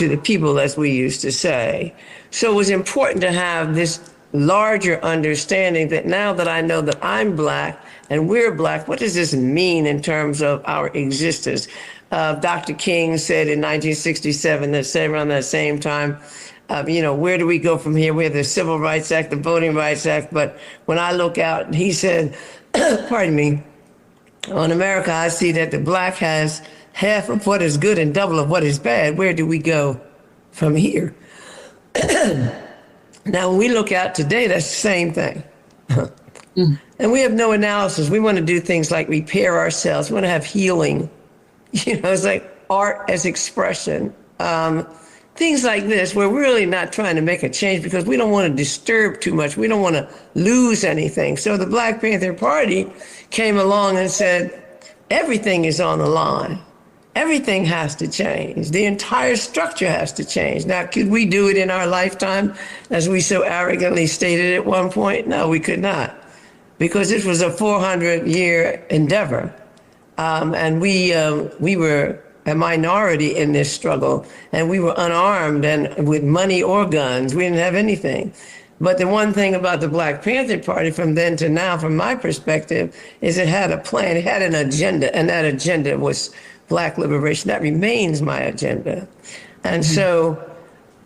the people, as we used to say. So it was important to have this larger understanding that now that I know that I'm Black and we're Black, what does this mean in terms of our existence? Dr. King said in 1967, around that same time, where do we go from here? We have the Civil Rights Act, the Voting Rights Act. But when I look out, he said, pardon me, on America, I see that the Black has half of what is good and double of what is bad. Where do we go from here? Now, when we look out today, that's the same thing. And we have no analysis. We want to do things like repair ourselves. We want to have healing. It's like art as expression. Things like this, we're really not trying to make a change because we don't want to disturb too much. We don't want to lose anything. So the Black Panther Party came along and said, everything is on the line. Everything has to change. The entire structure has to change. Now, could we do it in our lifetime, as we so arrogantly stated at one point? No, we could not, because this was a 400-year endeavor. And we were a minority in this struggle, and we were unarmed and with money or guns. We didn't have anything. But the one thing about the Black Panther Party from then to now, from my perspective, is it had a plan, it had an agenda, and that agenda was Black liberation. That remains my agenda. And so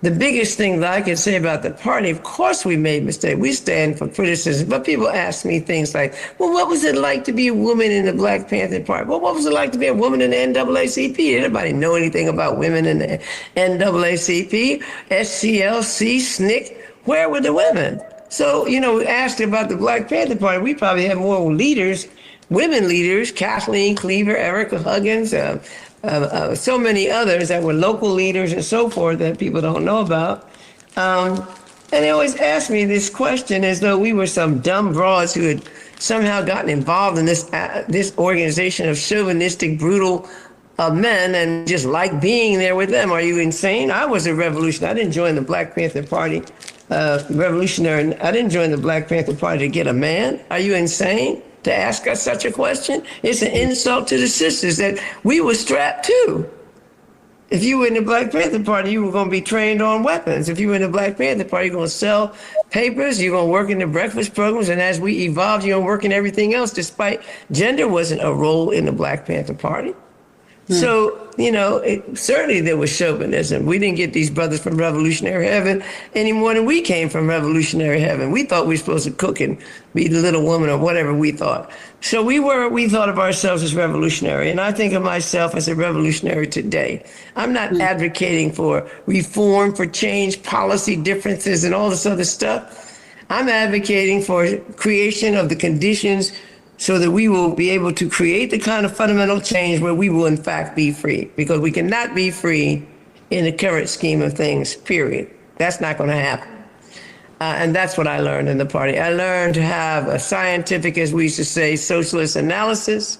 the biggest thing that I can say about the party, of course we made mistakes. We stand for criticism, but people ask me things like, well, what was it like to be a woman in the Black Panther Party? Well, what was it like to be a woman in the NAACP? Did anybody know anything about women in the NAACP, SCLC, SNCC? Where were the women? So, asked about the Black Panther Party, we probably had more leaders, women leaders, Kathleen Cleaver, Erica Huggins, so many others that were local leaders and so forth that people don't know about. And they always ask me this question as though we were some dumb broads who had somehow gotten involved in this organization of chauvinistic, brutal men and just like being there with them. Are you insane? I was a revolutionary. I didn't join the Black Panther Party revolutionary. I didn't join the Black Panther Party to get a man. Are you insane to ask us such a question? It's an insult to the sisters that we were strapped too. If you were in the Black Panther Party, you were going to be trained on weapons. If you were in the Black Panther Party, you're going to sell papers, you're going to work in the breakfast programs, and as we evolved, you're going to work in everything else, despite gender wasn't a role in the Black Panther Party. So, certainly there was chauvinism. We didn't get these brothers from revolutionary heaven any more than we came from revolutionary heaven. We thought we were supposed to cook and be the little woman or whatever we thought. So we thought of ourselves as revolutionary. And I think of myself as a revolutionary today. I'm not advocating for reform, for change, policy differences, and all this other stuff. I'm advocating for creation of the conditions so that we will be able to create the kind of fundamental change where we will in fact be free, because we cannot be free in the current scheme of things, period. That's not going to happen. And that's what I learned in the party. I learned to have a scientific, as we used to say, socialist analysis.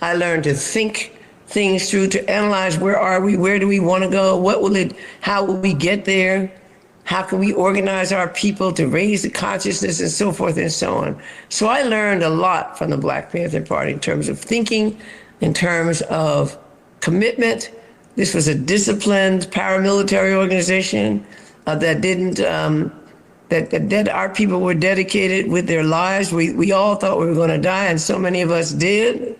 I learned to think things through, to analyze where are we, where do we want to go, how will we get there? How can we organize our people to raise the consciousness and so forth and so on? So I learned a lot from the Black Panther Party in terms of thinking, in terms of commitment. This was a disciplined paramilitary organization that our people were dedicated with their lives. We all thought we were going to die, and so many of us did.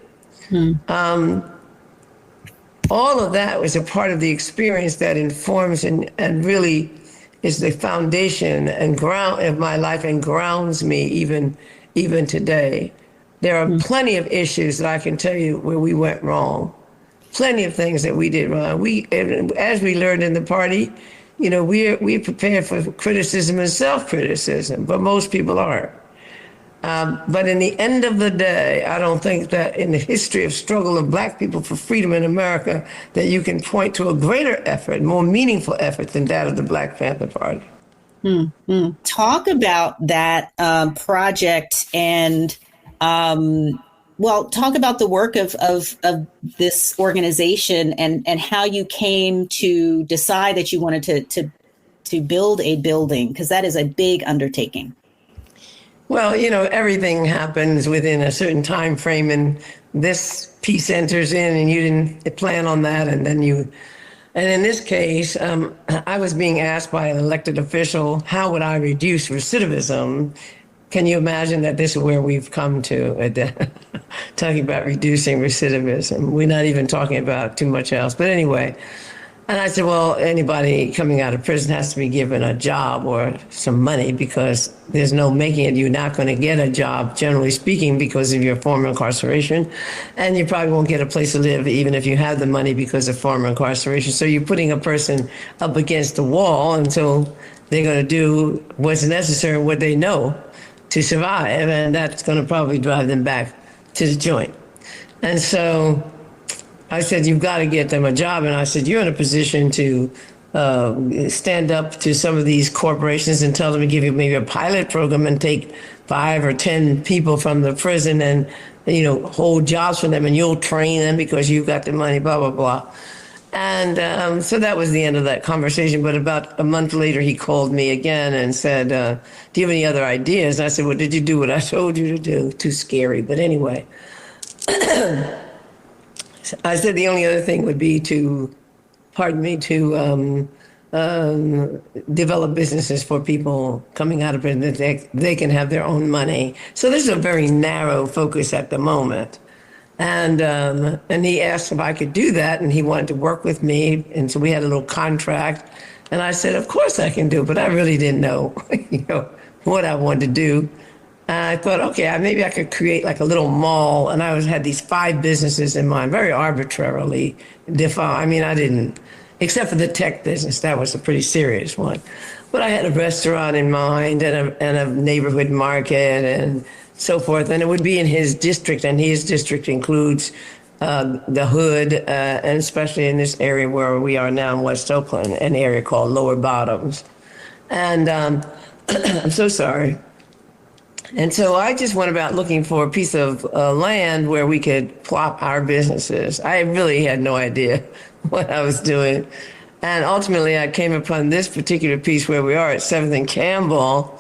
All of that was a part of the experience that informs and really is the foundation and ground of my life and grounds me even today. There are plenty of issues that I can tell you where we went wrong. Plenty of things that we did wrong. As we learned in the party, we're prepared for criticism and self-criticism, but most people aren't. But in the end of the day, I don't think that in the history of struggle of Black people for freedom in America, that you can point to a greater effort, more meaningful effort than that of the Black Panther Party. Talk about that project and, talk about the work of this organization and how you came to decide that you wanted to build a building, because that is a big undertaking. Well, everything happens within a certain time frame, and this piece enters in and you didn't plan on that. And in this case, I was being asked by an elected official, how would I reduce recidivism? Can you imagine that this is where we've come to, talking about reducing recidivism? We're not even talking about too much else. But anyway, and I said, well, anybody coming out of prison has to be given a job or some money, because there's no making it. You're not going to get a job, generally speaking, because of your former incarceration. And you probably won't get a place to live even if you have the money because of former incarceration. So you're putting a person up against the wall until they're going to do what's necessary, what they know to survive. And that's going to probably drive them back to the joint. And so I said, you've got to get them a job. And I said, you're in a position to stand up to some of these corporations and tell them to give you maybe a pilot program and take 5 or 10 people from the prison and, hold jobs for them, and you'll train them because you've got the money, blah, blah, blah. And so that was the end of that conversation. But about a month later, he called me again and said, do you have any other ideas? And I said, well, did you do what I told you to do? Too scary. But anyway, I said the only other thing would be to develop businesses for people coming out of it that they can have their own money. So this is a very narrow focus at the moment. And he asked if I could do that, and he wanted to work with me. And so we had a little contract. And I said, of course I can do it, but I really didn't know, what I wanted to do. And I thought, okay, maybe I could create like a little mall. And I had these 5 businesses in mind, very arbitrarily defined. I mean, I didn't, except for the tech business. That was a pretty serious one. But I had a restaurant in mind and a neighborhood market and so forth. And it would be in his district, and his district includes the hood, and especially in this area where we are now in West Oakland, an area called Lower Bottoms. And I'm so sorry. And so I just went about looking for a piece of land where we could plop our businesses. I really had no idea what I was doing. And ultimately, I came upon this particular piece where we are at 7th and Campbell.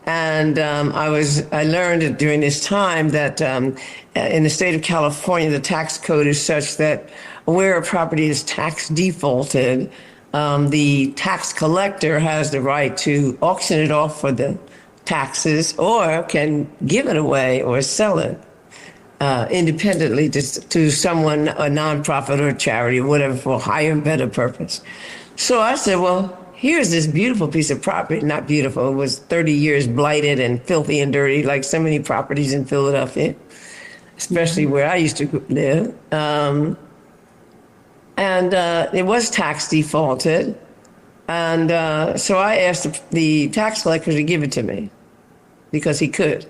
And I learned during this time that in the state of California, the tax code is such that where a property is tax defaulted, the tax collector has the right to auction it off for the taxes or can give it away or sell it independently to someone, a nonprofit or a charity or whatever, for a higher and better purpose. So I said, well, here's this beautiful piece of property. Not beautiful. It was 30 years blighted and filthy and dirty, like so many properties in Philadelphia, especially where I used to live. It was tax defaulted. And so I asked the tax collector to give it to me because he could.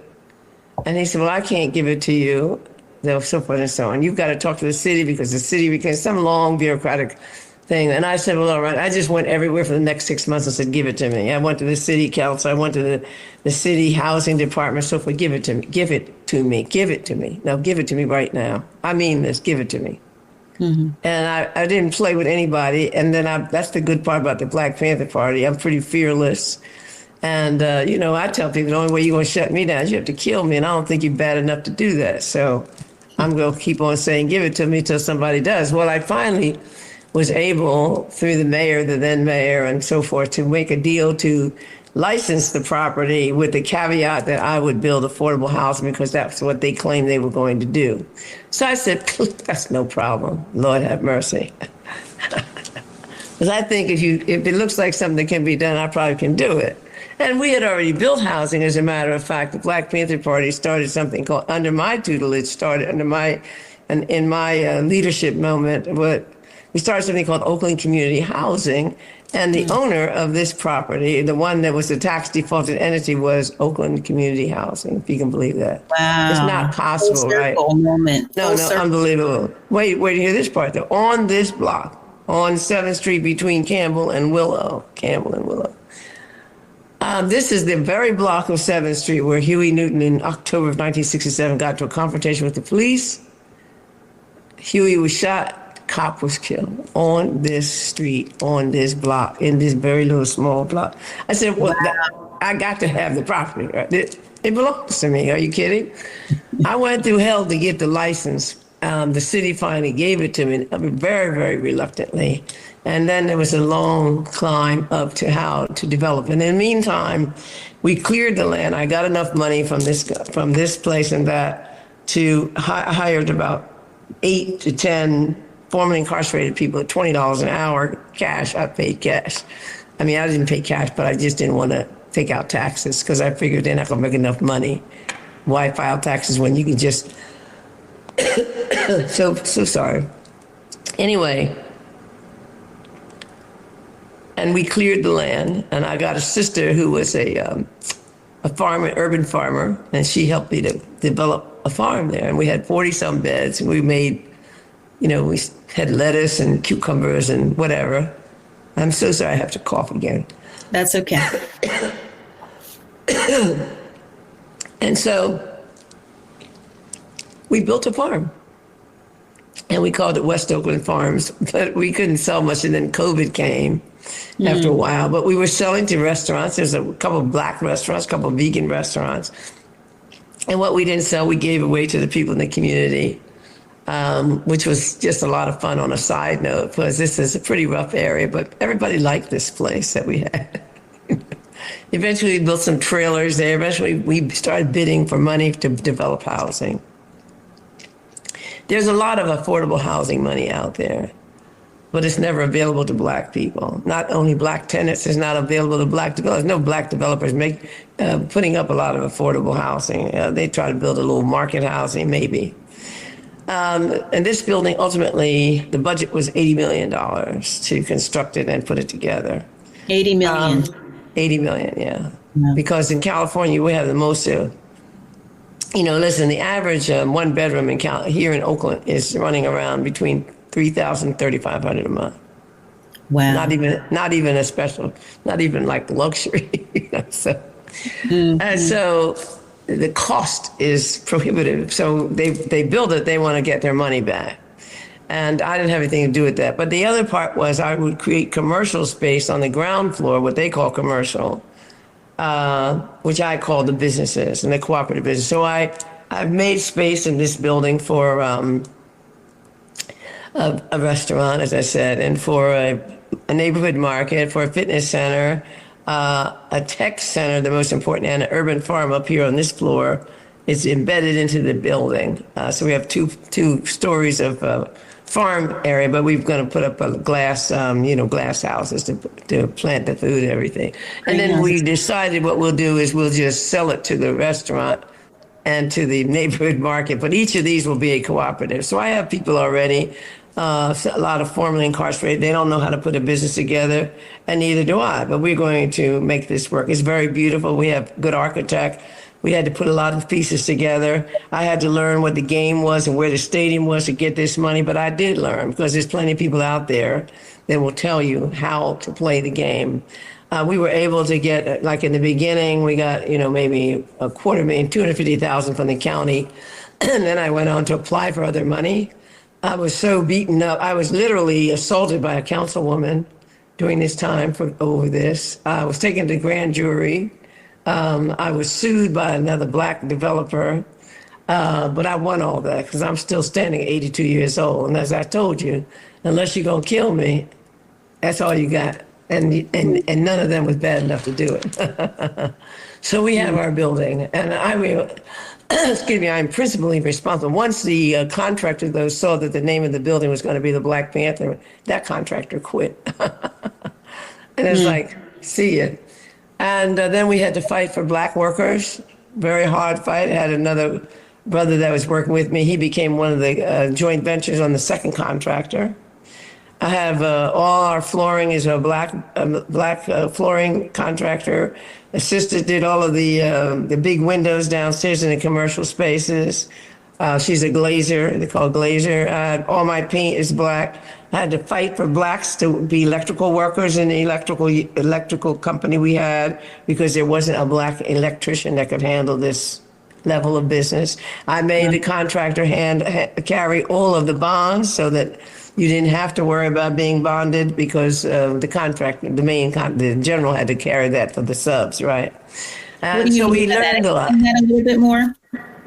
And he said, well, I can't give it to you, so forth and so on. You've got to talk to the city because the city became some long bureaucratic thing. And I said, well, all right. I just went everywhere for the next 6 months and said, give it to me. I went to the city council. I went to the city housing department. So forth, give it to me. Give it to me. Give it to me. Now, give it to me right now. I mean this. Give it to me. Mm-hmm. And I didn't play with anybody. And then that's the good part about the Black Panther Party. I'm pretty fearless. And, I tell people the only way you're going to shut me down is you have to kill me. And I don't think you're bad enough to do that. So I'm going to keep on saying, give it to me till somebody does. Well, I finally was able, through the mayor, the then mayor, and so forth, to make a deal to license the property with the caveat that I would build affordable housing because that's what they claimed they were going to do. So I said, that's no problem. Lord have mercy. Because I think if it looks like something that can be done, I probably can do it. And we had already built housing. As a matter of fact, the Black Panther Party started something called, under my tutelage, in my leadership moment, we started something called Oakland Community Housing. And the owner of this property, the one that was the tax defaulted entity, was Oakland Community Housing, if you can believe that. Wow. It's not possible, right? Moment. No, unbelievable. Wait to hear this part, though. On this block, on 7th Street between Campbell and Willow. This is the very block of 7th Street where Huey Newton in October of 1967 got to a confrontation with the police. Huey was shot. Cop was killed on this street, on this block, in this very little small block. I said, well, I got to have the property. Right? It belongs to me. Are you kidding? I went through hell to get the license. The city finally gave it to me, very, very reluctantly. And then there was a long climb up to how to develop. And in the meantime, we cleared the land. I got enough money from this place and that to hired about 8 to 10 formerly incarcerated people at $20 an hour cash. I paid cash. I mean, I didn't pay cash, but I just didn't want to take out taxes because I figured they're not going to make enough money. Why file taxes when you can just... so sorry. Anyway, and we cleared the land, and I got a sister who was a farmer, urban farmer, and she helped me to develop a farm there. And we had 40-some beds, and we made... we had lettuce and cucumbers and whatever. I'm so sorry, I have to cough again. That's okay. And so we built a farm. And we called it West Oakland Farms, but we couldn't sell much. And then COVID came after a while. But we were selling to restaurants. There's a couple of Black restaurants, a couple of vegan restaurants. And what we didn't sell, we gave away to the people in the community. which was just a lot of fun on a side note, because this is a pretty rough area, but everybody liked this place that we had. Eventually, we built some trailers there. Eventually, we started bidding for money to develop housing. There's a lot of affordable housing money out there, but it's never available to Black people. Not only Black tenants, it's not available to Black developers. No Black developers putting up a lot of affordable housing. They try to build a little market housing, maybe. And this building, ultimately, the budget was $80 million to construct it and put it together. 80 million. 80 million, yeah. Because in California, we have the most, listen, the average one bedroom here in Oakland is running around between $3,000 and $3,500 a month. Wow. Not even a special, not even like luxury. So, and so the cost is prohibitive. So they build it, they want to get their money back. And I didn't have anything to do with that. But the other part was I would create commercial space on the ground floor, what they call commercial, which I call the businesses and the cooperative business. So I've made space in this building for a restaurant, as I said, and for a neighborhood market, for a fitness center, a tech center, the most important, and an urban farm up here on this floor. It's embedded into the building. So we have two stories of farm area, but we're going to put up a glass houses to plant the food and everything. And then we decided what we'll do is we'll just sell it to the restaurant and to the neighborhood market. But each of these will be a cooperative. So I have people already, a lot of formerly incarcerated. They don't know how to put a business together, and neither do I. But we're going to make this work. It's very beautiful. We have good architect. We had to put a lot of pieces together. I had to learn what the game was and where the stadium was to get this money, but I did learn, because there's plenty of people out there that will tell you how to play the game. We were able to get, like in the beginning, we got, maybe $250,000, $250,000 from the county. And then I went on to apply for other money. I was so beaten up. I was literally assaulted by a councilwoman during this time over this. I was taken to grand jury. I was sued by another Black developer, but I won all that because I'm still standing at 82 years old. And as I told you, unless you're going to kill me, that's all you got. And none of them was bad enough to do it. So we have our building, and I'm principally responsible. Once the contractor, though, saw that the name of the building was going to be the Black Panther, that contractor quit. And it's like, see ya. And then we had to fight for Black workers, very hard fight. I had another brother that was working with me. He became one of the joint ventures on the second contractor. I have all our flooring is a black flooring contractor. My sister did all of the big windows downstairs in the commercial spaces. She's a glazer, they call glazer. All my paint is Black. I had to fight for Blacks to be electrical workers in the electrical company we had, because there wasn't a Black electrician that could handle this level of business. I made the contractor carry all of the bonds so that you didn't have to worry about being bonded, because the general had to carry that for the subs, right? And so we learned a lot. Explain that a little bit more.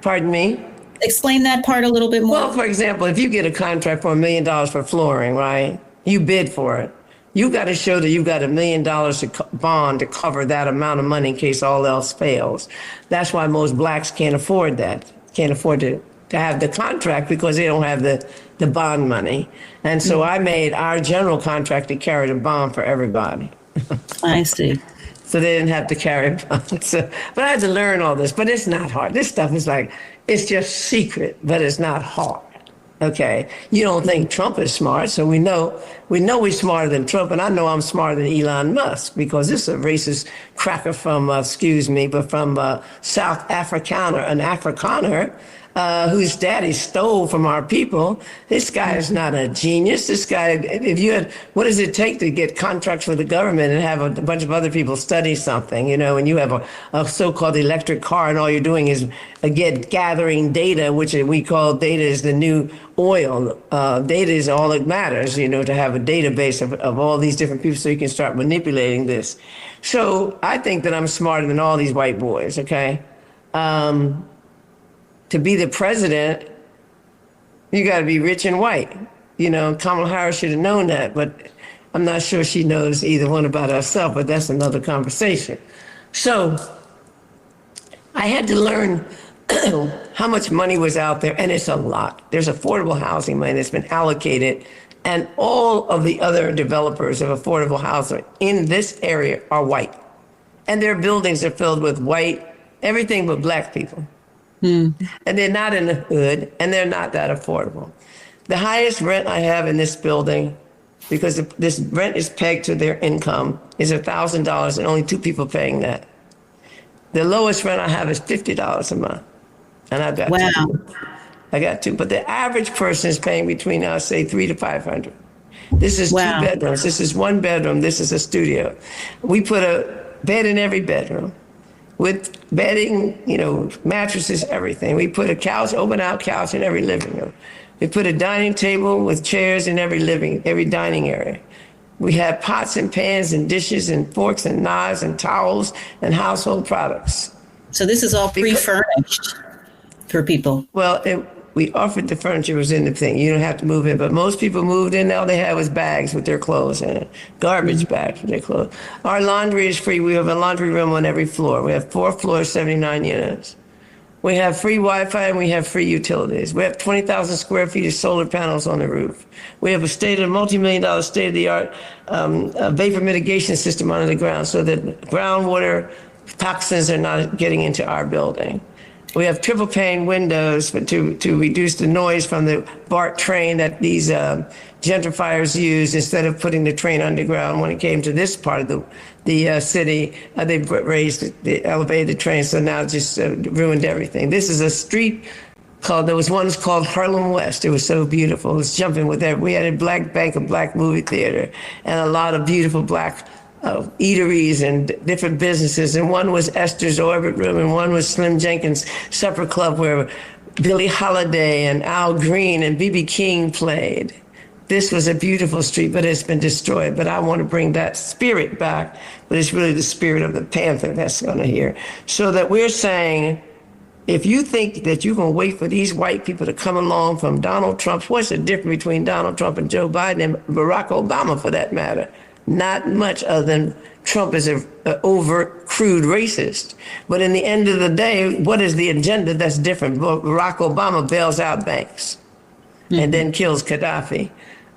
Pardon me? Explain that part a little bit more. Well, for example, if you get a contract for $1 million for flooring, right? You bid for it. You got to show that you've got $1 million bond to cover that amount of money in case all else fails. That's why most Blacks can't afford that. Can't afford to have the contract, because they don't have the bond money. And so I made our general contractor carry the bond for everybody. I see. So they didn't have to carry bonds. But I had to learn all this. But it's not hard. This stuff is like, it's just secret, but it's not hard. Okay, you don't think Trump is smart, so we know we're smarter than Trump, and I know I'm smarter than Elon Musk, because this is a racist cracker from, from South Afrikaner, an Afrikaner, whose daddy stole from our people. This guy is not a genius. This guy, what does it take to get contracts for the government and have a bunch of other people study something, and you have a so-called electric car, and all you're doing is, gathering data, which we call data is the new oil. Data is all that matters, to have a database of all these different people so you can start manipulating this. So I think that I'm smarter than all these white boys, okay? To be the president, You got to be rich and white. You know, Kamala Harris should have known that, but I'm not sure she knows either one about herself, but that's another conversation. So I had to learn how much money was out there, and it's a lot. There's affordable housing money that's been allocated, and all of the other developers of affordable housing in this area are white. And their buildings are filled with white, everything but black people. And they're not in the hood, and they're not that affordable. The highest rent I have in this building, because this rent is pegged to their income, is $1,000, and only 2 people paying that. The lowest rent I have is $50 a month, and I've got 2. I got 2, but the average person is paying between, I'll say, $300 to $500. This is 2 bedrooms. This is 1 bedroom. This is a studio. We put a bed in every bedroom, with bedding, you know, mattresses, everything. We put a couch, open out couch in every living room. We put a dining table with chairs in every dining area. We have pots and pans and dishes and forks and knives and towels and household products. So this is all pre-furnished for people? Well, we offered the furniture was in the thing. You don't have to move in, but most people moved in. All they had was bags with their clothes in it, garbage bags with their clothes. Our laundry is free. We have a laundry room on every floor. We have 4 floors, 79 units. We have free Wi-Fi and we have free utilities. We have 20,000 square feet of solar panels on the roof. We have a multi-million-dollar state-of-the-art vapor mitigation system under the ground so that groundwater toxins are not getting into our building. We have triple pane windows to reduce the noise from the BART train that these gentrifiers use instead of putting the train underground. When it came to this part of the city, they elevated the train, so now it just ruined everything. This is a street there was one called Harlem West. It was so beautiful. It was jumping with that. We had a black bank, a black movie theater, and a lot of beautiful black eateries and different businesses. And one was Esther's Orbit Room, and one was Slim Jenkins Supper Club, where Billie Holiday and Al Green and B.B. King played. This was a beautiful street, but it's been destroyed. But I want to bring that spirit back. But it's really the spirit of the Panther that's going to hear. So that we're saying, if you think that you're going to wait for these white people to come along from Donald Trump, what's the difference between Donald Trump and Joe Biden and Barack Obama, for that matter? Not much, other than Trump is an over-crude racist. But in the end of the day, what is the agenda that's different? Barack Obama bails out banks and then kills Gaddafi.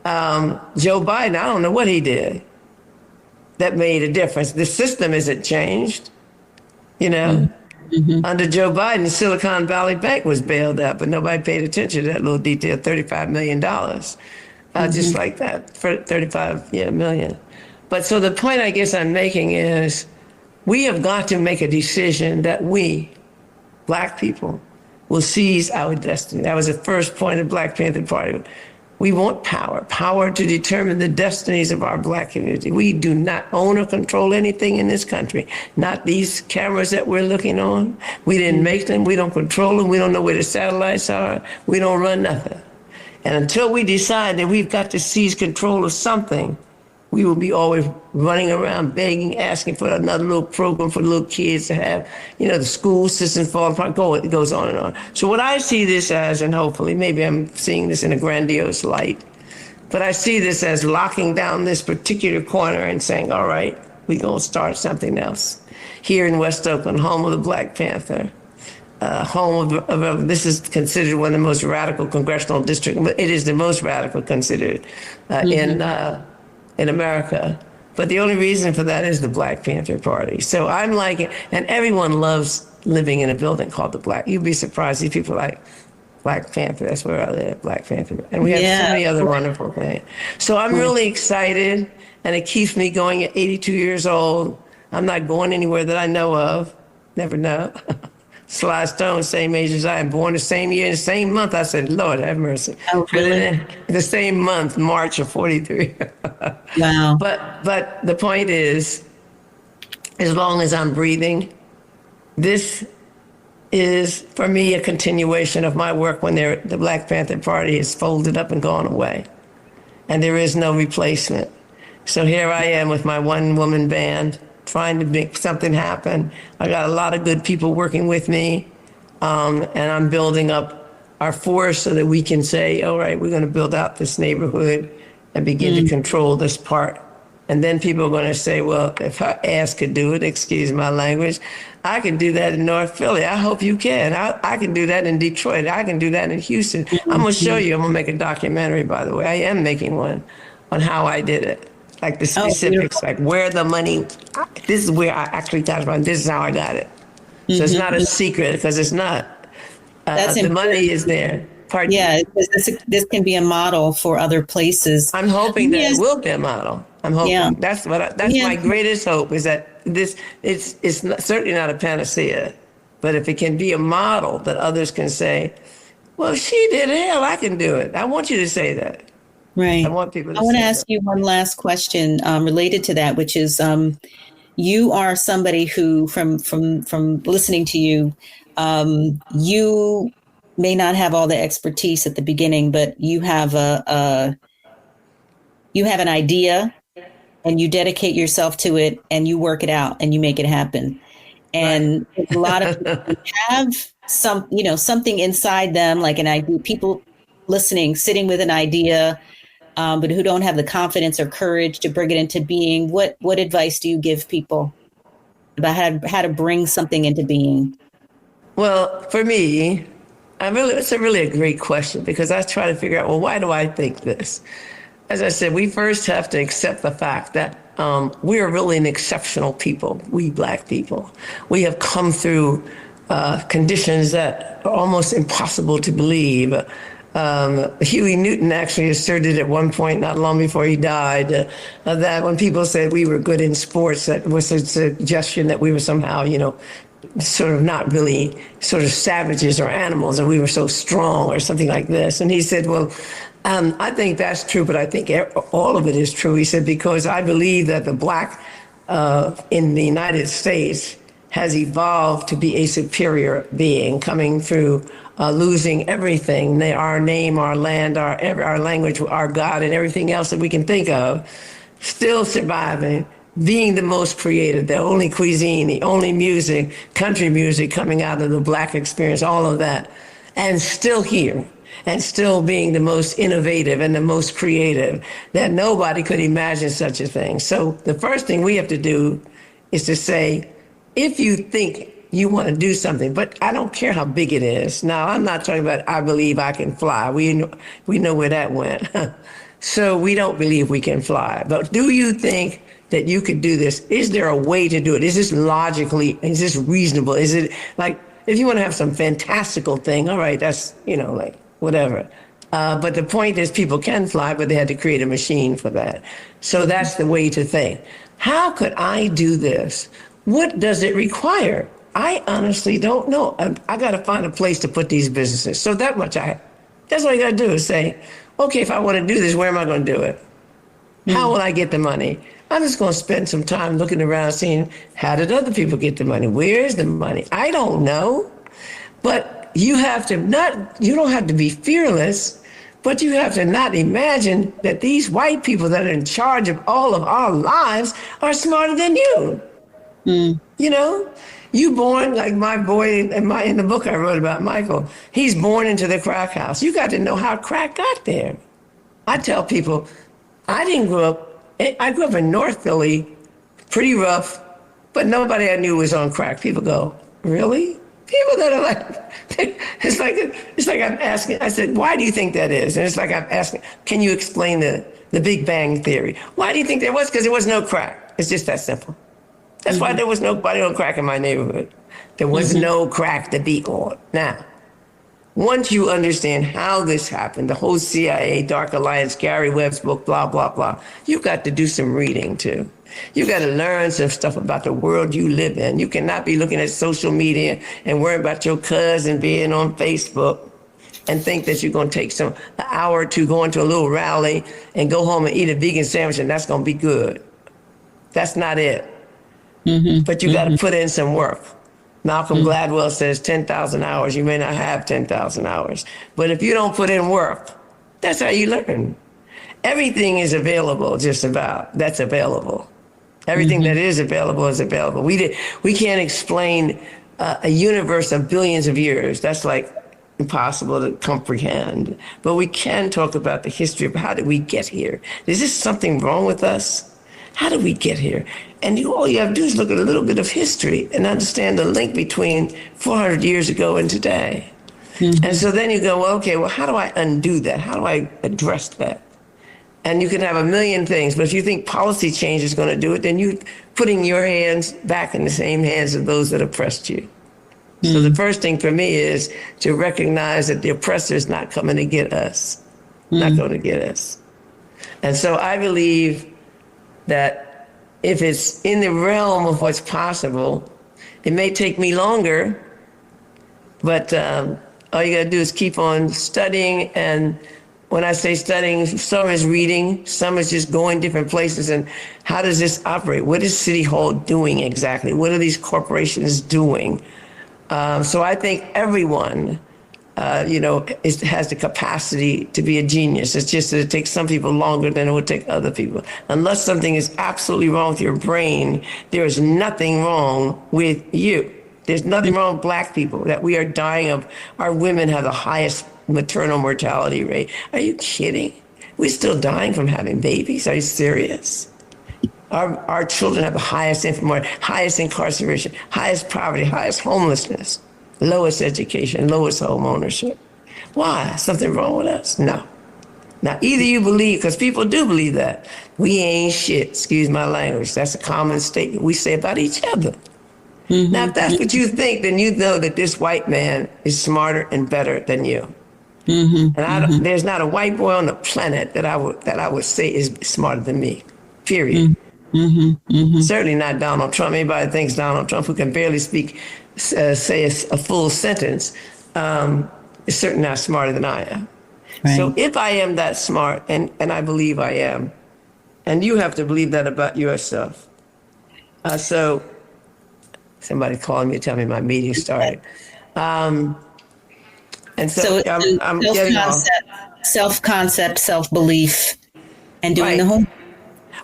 Joe Biden, I don't know what he did that made a difference. The system isn't changed. You know, under Joe Biden, Silicon Valley Bank was bailed out, but nobody paid attention to that little detail, $35 million. Just like that, for 35 million. But so the point I guess I'm making is we have got to make a decision that we, Black people, will seize our destiny. That was the first point of Black Panther Party. We want power to determine the destinies of our Black community. We do not own or control anything in this country, not these cameras that we're looking on. We didn't make them, we don't control them, we don't know where the satellites are, we don't run nothing. And until we decide that we've got to seize control of something, we will be always running around begging, asking for another little program for little kids to have, you know, the school system fall apart, it goes on and on. So what I see this as, and hopefully maybe I'm seeing this in a grandiose light, but I see this as locking down this particular corner and saying, all right, we're going to start something else. Here in West Oakland, home of the Black Panther. Home of this is considered one of the most radical congressional districts. It is the most radical considered in America. But the only reason for that is the Black Panther Party. So I'm like, and everyone loves living in a building called the Black. You'd be surprised. These people like Black Panther. That's where I live, Black Panther. And we have so many other wonderful things. So I'm really excited, and it keeps me going at 82 years old. I'm not going anywhere that I know of. Never know. Sly Stone, same age as I am, born the same year, the same month. I said, Lord, have mercy. Oh, really? The same month, March of 43. Wow. But the point is, as long as I'm breathing, this is, for me, a continuation of my work when the Black Panther Party is folded up and gone away. And there is no replacement. So here I am with my one-woman band, trying to make something happen. I got a lot of good people working with me, and I'm building up our force so that we can say, all right, we're going to build out this neighborhood and begin to control this part. And then people are going to say, well, if her ass could do it, excuse my language, I can do that in North Philly. I hope you can. I can do that in Detroit. I can do that in Houston. I'm going to show you. I'm going to make a documentary, by the way. I am making one on how I did it. Like the specifics, like where the money, this is where I actually talked about, this is how I got it. So it's not a secret, because it's not. The money is there. Pardon? Yeah, this can be a model for other places. I'm hoping that it will be a model. I'm hoping. Yeah. That's my greatest hope, is that it's certainly not a panacea, but if it can be a model that others can say, well, if she did it, hell, I can do it. I want you to say that. Right. I want people to I want to ask you one last question related to that, which is you are somebody who, from listening to you, you may not have all the expertise at the beginning, but you have an idea, and you dedicate yourself to it, and you work it out, and you make it happen. And a lot of people have something inside them, like an idea. People listening, sitting with an idea, but who don't have the confidence or courage to bring it into being. What advice do you give people about how to bring something into being? Well, for me, it's really a great question, because I try to figure out, well, why do I think this? As I said, we first have to accept the fact that we are really an exceptional people, we Black people. We have come through conditions that are almost impossible to believe. Huey Newton actually asserted at one point, not long before he died, that when people said we were good in sports, that was a suggestion that we were somehow, sort of not really sort of savages or animals, and we were so strong or something like this. And he said, well, I think that's true, but I think all of it is true. He said, because I believe that the Black in the United States has evolved to be a superior being, coming through losing everything, our name, our land, our language, our God, and everything else that we can think of, still surviving, being the most creative, the only cuisine, the only music, country music coming out of the Black experience, all of that, and still here, and still being the most innovative and the most creative, that nobody could imagine such a thing. So the first thing we have to do is to say, if you think you want to do something, but I don't care how big it is. Now, I'm not talking about I believe I can fly. We know where that went. So we don't believe we can fly. But do you think that you could do this? Is there a way to do it? Is this logically, is this reasonable? Is it like, if you want to have some fantastical thing, all right, that's, like whatever. But the point is people can fly, but they had to create a machine for that. So that's the way to think. How could I do this? What does it require? I honestly don't know. I got to find a place to put these businesses. So that's all you got to do is say, okay, if I want to do this, where am I going to do it? How will I get the money? I'm just going to spend some time looking around, seeing how did other people get the money? Where is the money? I don't know. But you don't have to be fearless, but you have to not imagine that these white people that are in charge of all of our lives are smarter than you. You born, like my boy in the book I wrote about Michael, he's born into the crack house. You got to know how crack got there. I tell people, I grew up in North Philly, pretty rough, but nobody I knew was on crack. People go, really? People that are like, it's like I'm asking, I said, why do you think that is? And it's like I'm asking, can you explain the Big Bang Theory? Why do you think there was? Because there was no crack. It's just that simple. That's why there was nobody on crack in my neighborhood. There was no crack to be on. Now, once you understand how this happened, the whole CIA, Dark Alliance, Gary Webb's book, blah, blah, blah, you've got to do some reading too. You got to learn some stuff about the world you live in. You cannot be looking at social media and worry about your cousin being on Facebook and think that you're going to take an hour or two going to a little rally and go home and eat a vegan sandwich and that's going to be good. That's not it. But you got to put in some work. Malcolm Gladwell says 10,000 hours. You may not have 10,000 hours. But if you don't put in work, that's how you learn. Everything is available, just about. That's available. Everything that is available is available. We can't explain a universe of billions of years. That's like impossible to comprehend. But we can talk about the history of how did we get here? Is this something wrong with us? How did we get here? And all you have to do is look at a little bit of history and understand the link between 400 years ago and today. Mm-hmm. And so then you go, well, okay, well, how do I undo that? How do I address that? And you can have a million things, but if you think policy change is going to do it, then you're putting your hands back in the same hands of those that oppressed you. Mm-hmm. So the first thing for me is to recognize that the oppressor is not coming to get us, not going to get us. And so I believe that if it's in the realm of what's possible, it may take me longer, but all you got to do is keep on studying. And when I say studying, some is reading, some is just going different places. And how does this operate? What is City Hall doing exactly? What are these corporations doing? So I think everyone, has the capacity to be a genius. It's just that it takes some people longer than it would take other people. Unless something is absolutely wrong with your brain, there is nothing wrong with you. There's nothing wrong with Black people, that we are dying of. Our women have the highest maternal mortality rate. Are you kidding? We're still dying from having babies. Are you serious? Our children have the highest infant, highest incarceration, highest poverty, highest homelessness, lowest education, lowest home ownership. Why? Something wrong with us? No. Now, either you believe, because people do believe that, we ain't shit, excuse my language. That's a common statement we say about each other. Mm-hmm. Now, if that's what you think, then you know that this white man is smarter and better than you. Mm-hmm. And there's not a white boy on the planet that I would say is smarter than me, period. Mm-hmm. Mm-hmm. Certainly not Donald Trump. Anybody thinks Donald Trump, who can barely say a full sentence, is certainly not smarter than I am. Right. So if I am that smart, and I believe I am, and you have to believe that about yourself. So somebody calling me to tell me my meeting started. And so I'm getting off. Self-concept, self-belief, and doing the homework.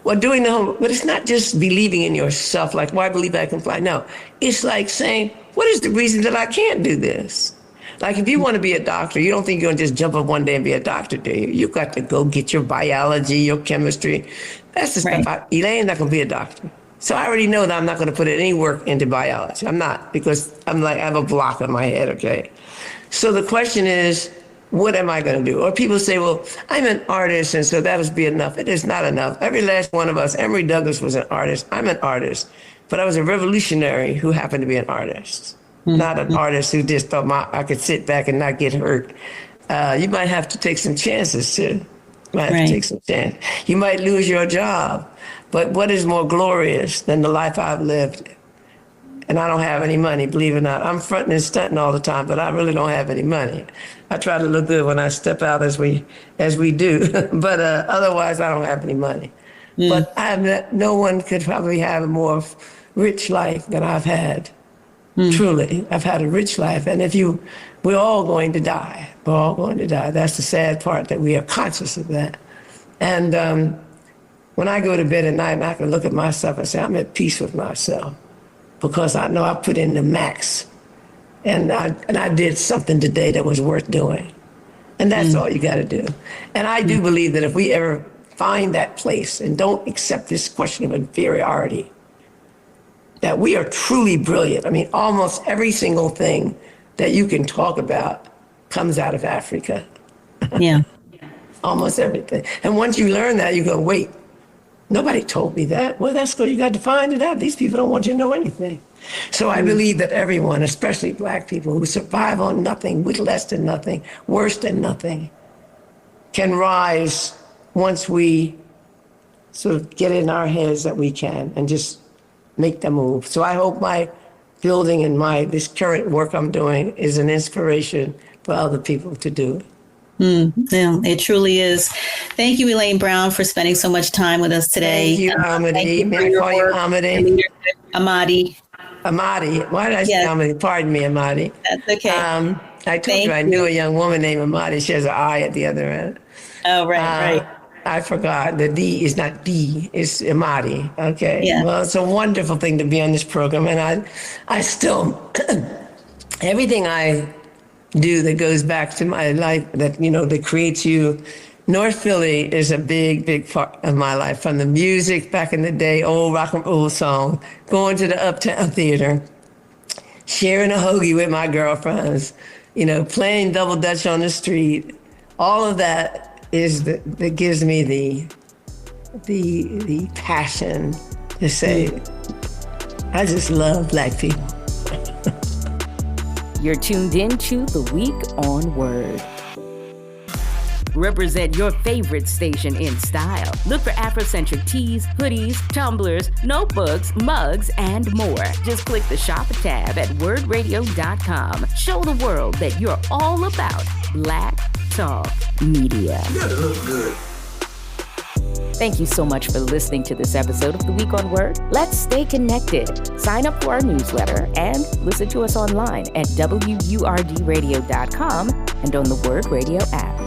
Well, doing the homework, but it's not just believing in yourself, like, why believe I can fly? No, it's like saying, what is the reason that I can't do this? Like, if you want to be a doctor, you don't think you're going to just jump up one day and be a doctor, do you? You got to go get your biology, your chemistry. That's the stuff. Elaine's not going to be a doctor. So I already know that I'm not going to put any work into biology. I'm not, because I have a block on my head, okay? So the question is, what am I going to do? Or people say, well, I'm an artist, and so that must be enough. It is not enough. Every last one of us, Emory Douglas was an artist. I'm an artist. But I was a revolutionary who happened to be an artist, not an artist who just thought I could sit back and not get hurt. You might have to take some chances, too. You might have to take some chances. You might lose your job. But what is more glorious than the life I've lived? And I don't have any money, believe it or not. I'm fronting and stunting all the time, but I really don't have any money. I try to look good when I step out as we do, but otherwise I don't have any money. But no one could probably have a more rich life than I've had. Truly, I've had a rich life. And we're all going to die. We're all going to die. That's the sad part, that we are conscious of that. And when I go to bed at night, I can look at myself and say, I'm at peace with myself, because I know I put in the max. And I did something today that was worth doing. And that's all you got to do. And I do believe that if we ever find that place and don't accept this question of inferiority, that we are truly brilliant. I mean, almost every single thing that you can talk about comes out of Africa. Yeah. Almost everything. And once you learn that, you go, wait, nobody told me that. Well, that's good. You got to find it out. These people don't want you to know anything. So I believe that everyone, especially Black people who survive on nothing, with less than nothing, worse than nothing, can rise once we sort of get in our heads that we can and just make the move. So I hope my building and this current work I'm doing is an inspiration for other people to do it. Yeah, it truly is. Thank you, Elaine Brown, for spending so much time with us today. Thank you, Amadee. May I call you Amadee? Amadee. Amadee. Why did I say Amadee? Pardon me, Amadee. That's okay. I told you I knew a young woman named Amadee. She has an I at the other end. Oh, right. I forgot. The D is not D. It's Amadee. Okay. Yeah. Well, it's a wonderful thing to be on this program. And I still, everything I do that goes back to my life that, that creates you. North Philly is a big, big part of my life. From the music back in the day, old rock and roll song, going to the Uptown Theater, sharing a hoagie with my girlfriends, playing double dutch on the street. All of that that gives me the passion to say, I just love Black people. You're tuned in to The Week on Word. Represent your favorite station in style. Look for Afrocentric tees, hoodies, tumblers, notebooks, mugs, and more. Just click the shop tab at wordradio.com. Show the world that you're all about Black Talk Media. You gotta look good. Thank you so much for listening to this episode of The Week on Word. Let's stay connected. Sign up for our newsletter and listen to us online at WURDradio.com and on the Word Radio app.